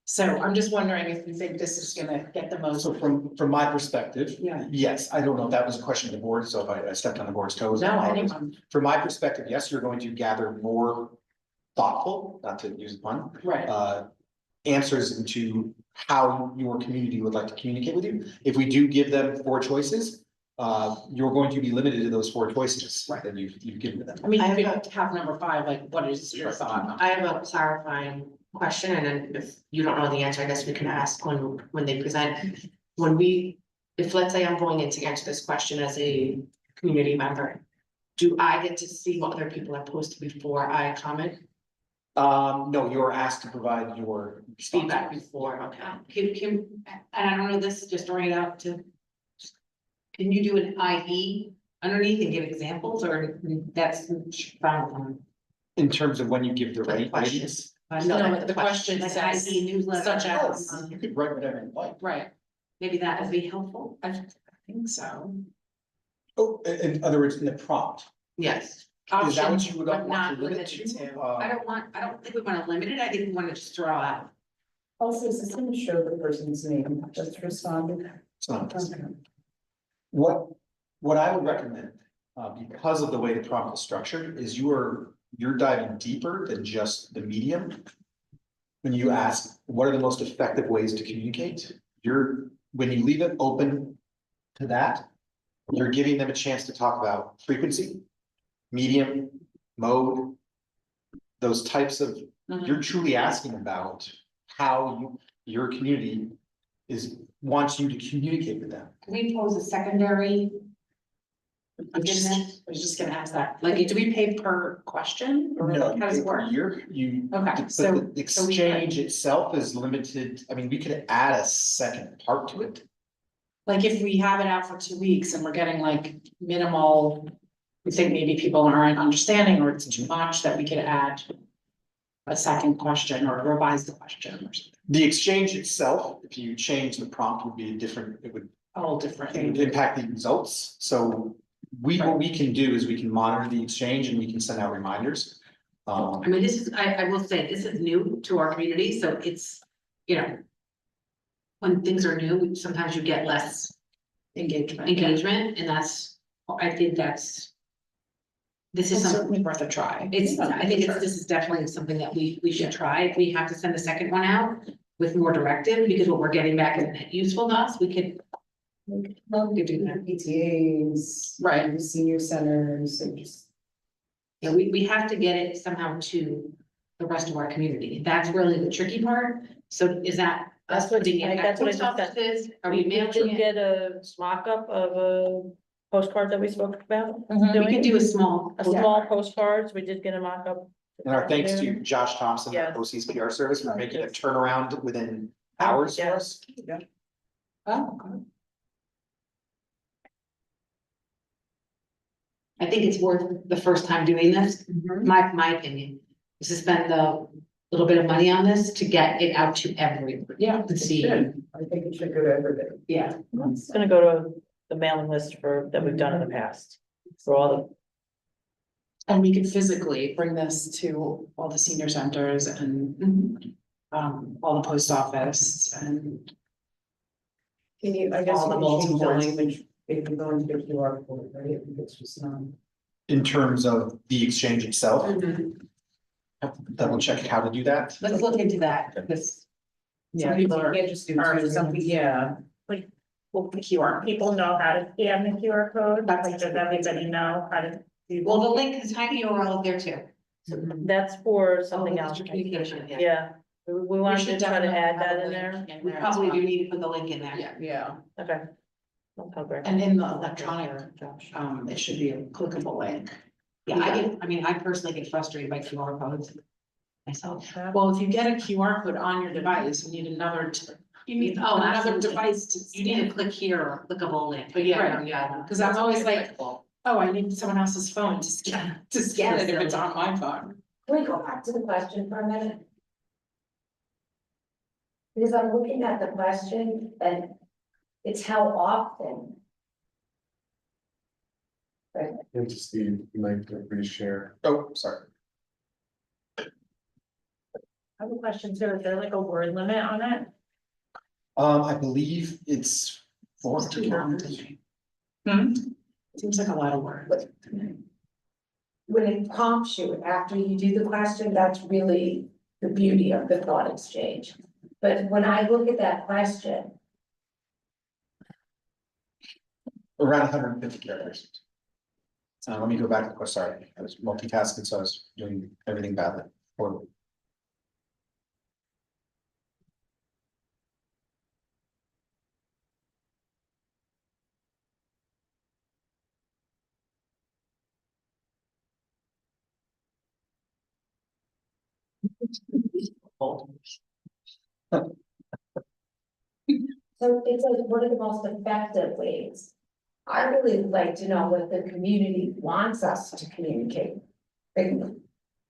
So I'm just wondering if you think this is gonna get the most. So from my perspective, Yeah. yes, I don't know if that was a question of the board, so if I stepped on the board's toes. I No, apologize. anyone, From my perspective, yes, you're going to gather more thoughtful, not to use a pun, right, answers into how your community would like to communicate with you. If we do give them 4 choices, you're going to be limited to those 4 choices that you've given to them. I mean, I you have could have number 5, like, what is your thought? I have a clarifying question, and then if you don't know the answer, I guess we can ask when they present. If let's say I'm going in to answer this question as a community member, do I get to see what other people have posted before I comment? No, you're asked to provide your Feedback before, okay. And I don't know this, just throwing it out to. Can you do an IE underneath and give examples, or that's fine? In terms of when you give the Like questions. No, the question Like says, IE newsletter. such as, You could write whatever you like. right, Maybe that would be helpful. I think so. Oh, in other words, in the prompt. Yes, Is that what Options, you would but want not to limit limited to? to. I don't think we wanna limit it, I think we wanna just throw out. Also, is this gonna show the person's name just responded? It's not. Okay. What I would recommend, because of the way the prompt is structured, is you're diving deeper than just the medium. When you ask, what are the most effective ways to communicate? When you leave it open to that, you're giving them a chance to talk about frequency, medium, mode, those types of, you're truly asking about how your community wants you to communicate with them. Can we pose a secondary? I Goodness. was just gonna ask that, like, do we pay per question, or No, how does it work? but Okay, so, the exchange itself is limited. I mean, we could add a second part to it. like, if we have it out for 2 weeks and we're getting like minimal. We think maybe people aren't understanding, or it's too much, that we could add. A second question or revise the question or something, The exchange itself, if you change the prompt, would be different. It would all different. impact the results. So what we can do is we can monitor the exchange and we can send out reminders. I mean, this is, I will say, this is new to our community, so it's, you know. When things are new, sometimes you get less Engagement. engagement, and I think that's. This is It's something, certainly worth a try. I think this is definitely something that we should try. If we have to send a second one out with more directive, because what we're getting back is useful to us, we could. Well, we could do that. PTAs. Right. Senior centers, and just. Yeah, we have to get it somehow to the rest of our community. That's really the tricky part. So is that? That's what- putting it at that's what I post just said. offices? Are we We mailing did it? get a mock-up of a postcard that we spoke about. We can do a small. A small postcards, we did get a mock-up. And our thanks to Josh Thompson, Yeah. OC's PR service, for making a turnaround within hours for us. Oh, okay. I think it's worth the first time doing this, my opinion, is to spend the little bit of money on this to get it out to everyone. Yeah, To it see, should. I think it should go to everybody. yeah. It's gonna go to the mailing list that we've done in the past, for all And we could physically bring this to all the senior centers and all the post office and. Can you, I guess All the you can change the multiple- language, if you go into the QR code, right? I think it's just not. In terms of the exchange itself, double check how to do that. Let's look into that, because Some people are, just do or two some, things. yeah. Like, Well, the QR. people know how to scan the QR code, That's- like, does everybody know how to? do well, that? the link is tiny URL there too. That's for Oh, something that's else. your communication, yeah. Yeah, we wanted to should try to definitely add have that a in link there. in We there as probably well. do need to put the link in there. Yeah, Okay. Okay, great. and in the electronic, it should be a clickable link. Yeah, I mean, I personally get frustrated by QR codes myself. Well, if you get a QR code on your device, you need another, you need another absolutely. device to. You need to click here or clickable link. But yeah, Right. yeah, because I'm always like, oh, I need someone else's phone to scan it if it's on my phone. Can we go back to the question for a minute? Because I'm looking at the question and it's how often. It's Steve, you might reshare. Oh, sorry. I have a question, so is there like a word limit on it? I believe it's four. It's too long to me. Seems like a lot of work. When it prompts you after you do the question, that's really the beauty of the thought exchange. But when I look at that question, Around 150 characters. Let me go back, oh, sorry, I was multitasking, so I was doing everything badly. Poorly. so it's like, what are the most effective ways? I really would like to know what the community wants us to communicate. Like,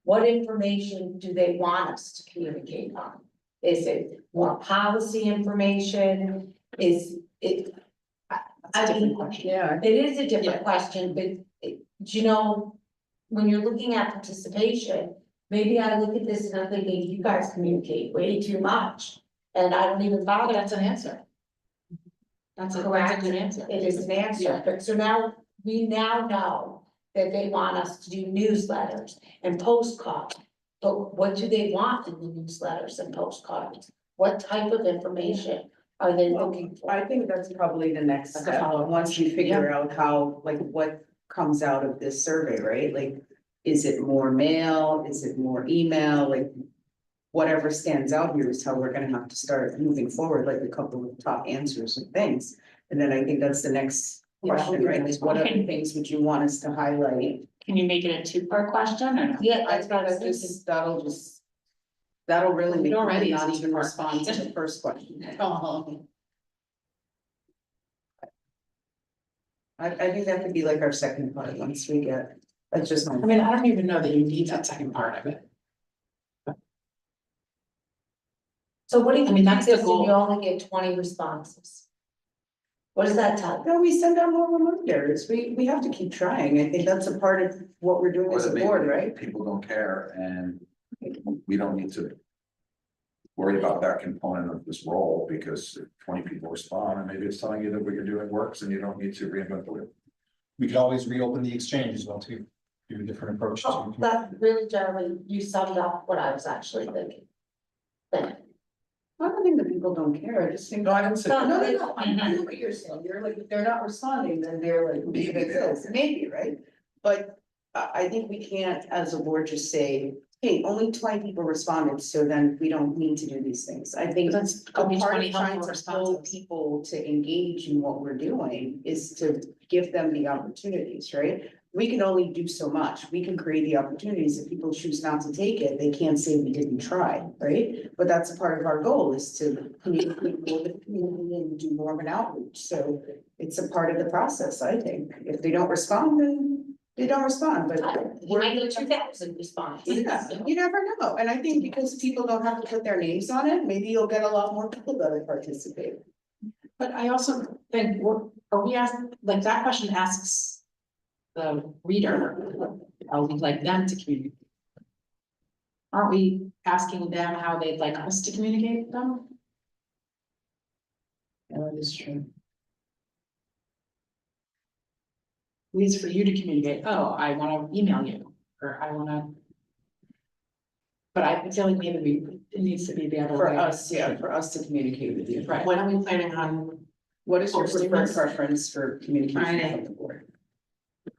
what information do they want us to communicate on? Is it more policy information? Is it? I mean, Yeah. it is a different question, but you know, when you're looking at participation, maybe I look at this and I'm thinking, you guys communicate way too much. And I don't even bother. That's an answer. That's a Correct. good answer. It is an answer, Yeah. but so now, we now know that they want us to do newsletters and postcards. But what do they want in the newsletters and postcards? What type of information are they looking for? I think that's probably the next Like a step, follow-up once you figure out how, like, what comes out of this survey, right? Like, is it more mail, is it more email, like, whatever stands out here is how we're gonna have to start moving forward, like a couple of top answers and things. And then I think that's the next question, right, is what other things would you want us to highlight? Can you make it a two-part question or? Yeah, I that's what I was think thinking. that'll really make Already me is not a even two-part respond to the first question. Oh, I think that could be like our second part, once we get, that's just my. I mean, I don't even know that you need that second part of it. So what if I you mean, do that's the this and you goal. only get 20 responses? What does that tell you? No, we send out more reminders. We have to keep trying. I think that's a part of what we're doing as a board, right? People don't care and we don't need to worry about that component of this role because if 20 people respond and maybe it's telling you that what you're doing works and you don't need to reinvent the wheel. We could always reopen the exchange as well too, do a different approach Oh, to. that really generally, you summed up what I was actually thinking. Thank you. I don't think that people don't care. I just think. No, I didn't say. No, I know what you're saying. You're like, if they're not responding, then they're like, maybe it is, maybe, right? But I think we can't, as a board, just say, hey, only 20 people responded, so then we don't need to do these things. I think That's a could be part 20 of trying helpful to pull responses. people to engage in what we're doing is to give them the opportunities, right? We can only do so much. We can create the opportunities. If people choose not to take it, they can't say we didn't try, right? But that's a part of our goal, is to communicate more with the community and do more of an outreach. So it's a part of the process, I think. If they don't respond, then they don't respond, but You might get 2,000 responses. yeah, you never know. And I think because people don't have to put their names on it, maybe you'll get a lot more people that will participate. But I also think, are we asked, like, that question asks the reader, how we'd like them to communicate. Aren't we asking them how they'd like us to communicate with them? Yeah, that is true. Ways for you to communicate, oh, I wanna email you, or I wanna. But I feel like maybe it needs to be the other For way. us, yeah, for us to communicate with you. Right. When are we planning on? What is your Posting preferred this? preference for communication Friday. with the board?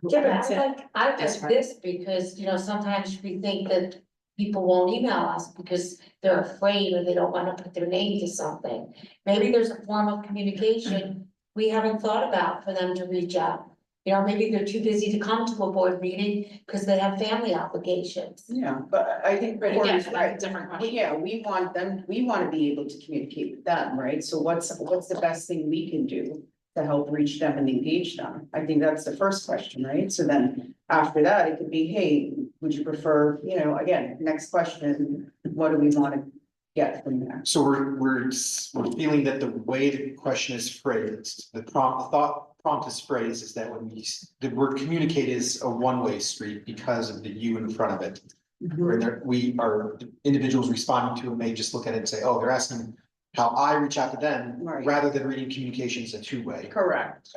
Yeah, but That's it. I That's like this because, you know, sometimes we think that people won't email us because they're afraid or they don't wanna put their name to something. Maybe there's a form of communication we haven't thought about for them to reach out. You know, maybe they're too busy to come to a board meeting because they have family obligations. Yeah, but I think. But Cory's again, that's a right. different Well, question. yeah, we want them, we wanna be able to communicate with them, right? So what's the best thing we can do to help reach them and engage them? I think that's the first question, right? So then after that, it could be, hey, would you prefer, you know, again, next question, what do we wanna get from there? So we're feeling that the way the question is phrased, the prompt is phrased is that when the word communicate is a one-way street because of the you in front of it. Where we are individuals responding to it may just look at it and say, oh, they're asking how I reach out to them, Right. rather than reading communication as a two-way. Correct.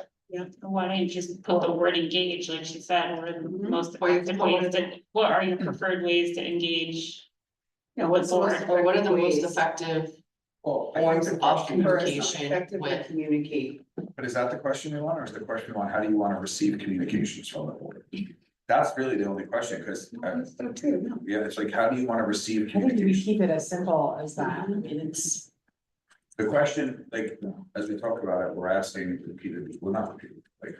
Why don't you just put the word engage, like she said, or the most Or you effective can put ways to, what are your preferred ways to engage? You know, what's the most Or what are the most effective ways effective Well, I think forms the of question for us to communication effectively with? communicate? But is that the question you want, or is the question on how do you want to receive communications from the board? That's really the only question, because, So true, no. yeah, it's like, how do you want to receive I think we communication? keep it as simple as that, I mean, it's. The question, like, as we talk about it, we're asking repeated, well, not repeated, like,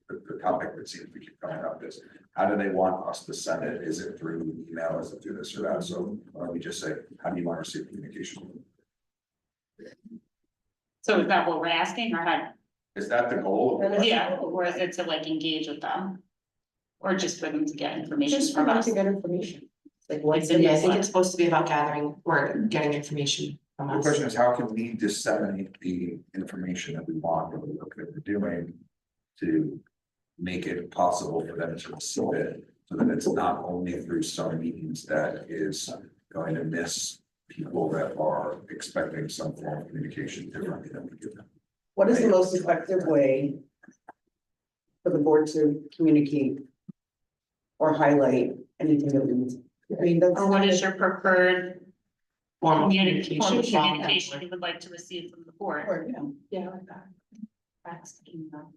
the topic that seems to keep coming up is, how do they want us to send it? Is it through email? Is it through this or that? So why don't we just say, how do you want to receive communication? So is that what we're asking, or how, Is that the goal? of the question? yeah, or is it to like engage with them? Or just for them to get information Just for from them us? to get information. Like Like, what's the I think message? it's supposed to be about gathering or getting information from The us. question is, how can we disseminate the information that we want from the work that we're doing to make it possible for them to receive it, so that it's not only through some meetings that is going to miss people that are expecting some form of communication differently than we give them. What is the most effective way for the board to communicate or highlight anything that we, I mean, that's. Or what is your preferred Form of communication communication. you would like to receive from the board? Or, you know, Yeah, like that. Fax, email.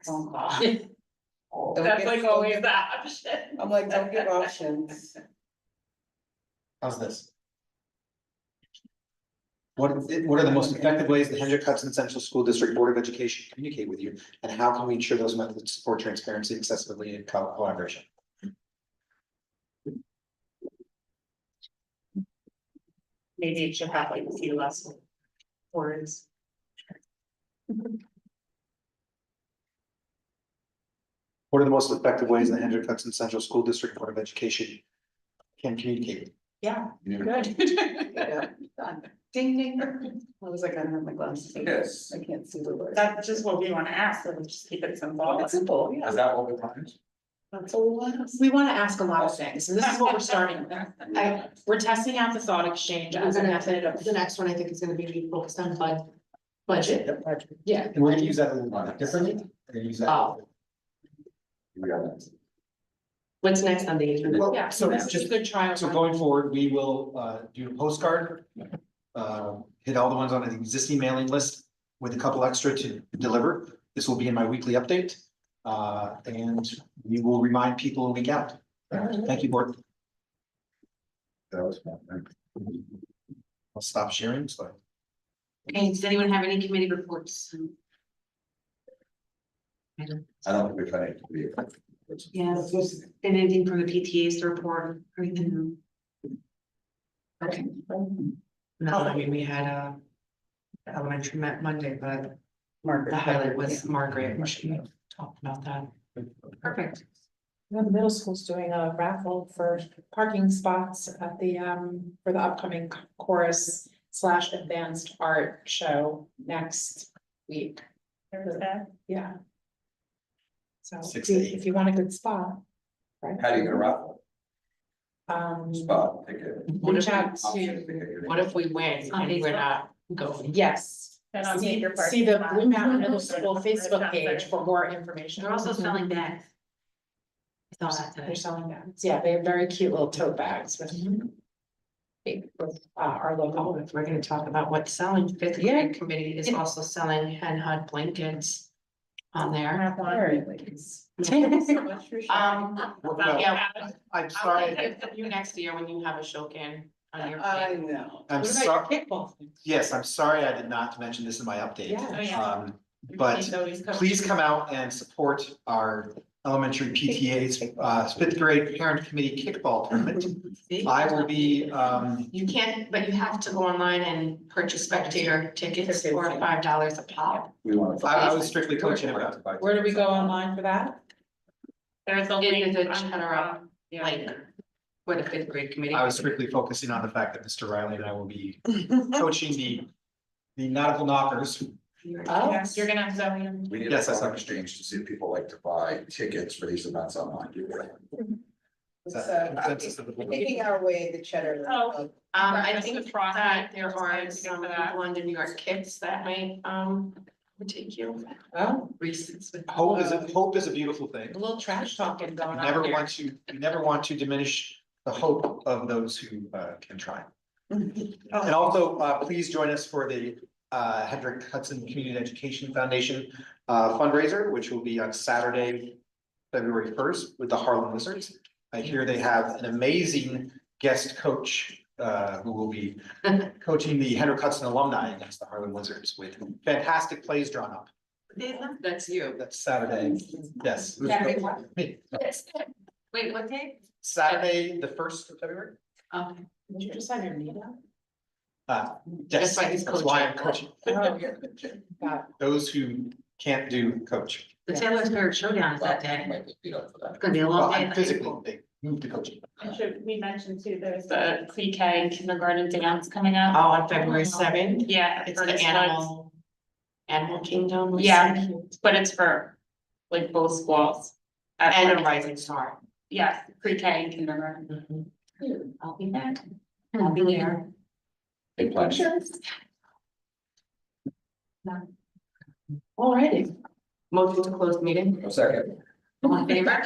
phone call. Don't That's give- like don't always give- the option. I'm like, don't give options. How's this? What are the most effective ways the Hendrick Hudson Central School District Board of Education communicate with you? And how can we ensure those methods support transparency, accessibility, and collaboration? Maybe it should have like a few less words. What are the most effective ways the Hendrick Hudson Central School District Board of Education can communicate? Yeah, You know? good. Yeah, done. Ding, ding. I was like, I don't have my glasses. Yes. I can't see the words. That's just what we want to ask, so we just keep it simple. It's simple, yeah. Is that what we want? That's all we want. We wanna ask a lot of things, and this is what we're starting with. We're testing out the thought exchange as a method of. The next one I think is gonna be focused on budget. Yeah. And we're gonna use that a little bit differently. We're gonna use that. Oh. What's next on the agenda? Well, Yeah, so this is a just, good trial. so going forward, we will do a postcard. Hit all the ones on the existing mailing list with a couple extra to deliver. This will be in my weekly update. And we will remind people a week out. Thank you, board. That was fun. I'll stop sharing, so. Okay, does anyone have any committee reports? I don't think we've had any to be. Yes, and anything from the PTAs to report, or anything? Okay. No, I mean, we had elementary met Monday, but the highlight was Margaret, and she talked about that. Perfect. The middle school's doing a raffle for parking spots at the, for the upcoming chorus / advanced art show next week. Yeah. So 6 to 8. if you want a good spot, right? How do you get a raffle? Um, Spot ticket? reach out Option to, ticket. What if we win and we're not going? yes. And I'll See take your see the parking Blue lot. Mountain Middle School Facebook page for more information. They're also selling bags. I saw that They're today. selling bags. Yeah, they have very cute little tote bags with our logo. Oh, if we're gonna talk about what's selling, fifth grade committee is also selling hen hud blankets on there. Well, Yeah. I'm sorry, I'll give you next year when you have a Shokin on your I plate. know. I'm What about sorry, your kickball thing? yes, I'm sorry I did not mention this in my update. Yeah. Oh, yeah. But He's always coming. please come out and support our elementary PTA's fifth grade parent committee kickball tournament. I will be, You can't, but you have to go online and purchase spectator tickets for $5 a pop. We want to. I was strictly coaching about it. Where do we go online for that? There's a It link. is a on, cheddar up, yeah. like, for the fifth grade committee. I was strictly focusing on the fact that Mr. Riley and I will be coaching the nautical knockers. Oh. Yes, you're gonna have Zoe. We need a Yes, I stock saw. exchange to see if people like to buy tickets for these events online. Is that consensus of the board? Making our way the cheddar. Oh. I Breakfast think with frosting, that there just are wanted to some get to that. London, New York kits that may, would take you. Oh, Reese's with. Hope is a beautiful thing. a little trash talking going on Never here. want to, you never want to diminish the hope of those who can try. And also, please join us for the Hendrick Hudson Community Education Foundation fundraiser, which will be on Saturday, February 1st with the Harlem Wizards. I hear they have an amazing guest coach who will be coaching the Hendrick Hudson alumni against the Harlem Wizards with fantastic plays drawn up. That's you. That's Saturday, yes. Saturday Me. Wait, what day? Saturday, the 1st of February. Okay. Did you just have your knee down? Yes, That's why he's that's why I'm coaching. Oh, got Those who can't do coach. The Taylor Swift Showdown is that day. Might get beat up for that. It's gonna be a Well, long day. I'm physically, they moved to coaching. And should we mention too, there's the pre-K and kindergarten dance coming up? Oh, on February 7th, Yeah. it's for the this Animal Kingdom. month. Yeah, but it's for like both schools. And a rising star. Yeah, pre-K and kindergarten. I'll be there. I'll be there. Big plan. Alrighty. Motion to close meeting. A second. All in favor?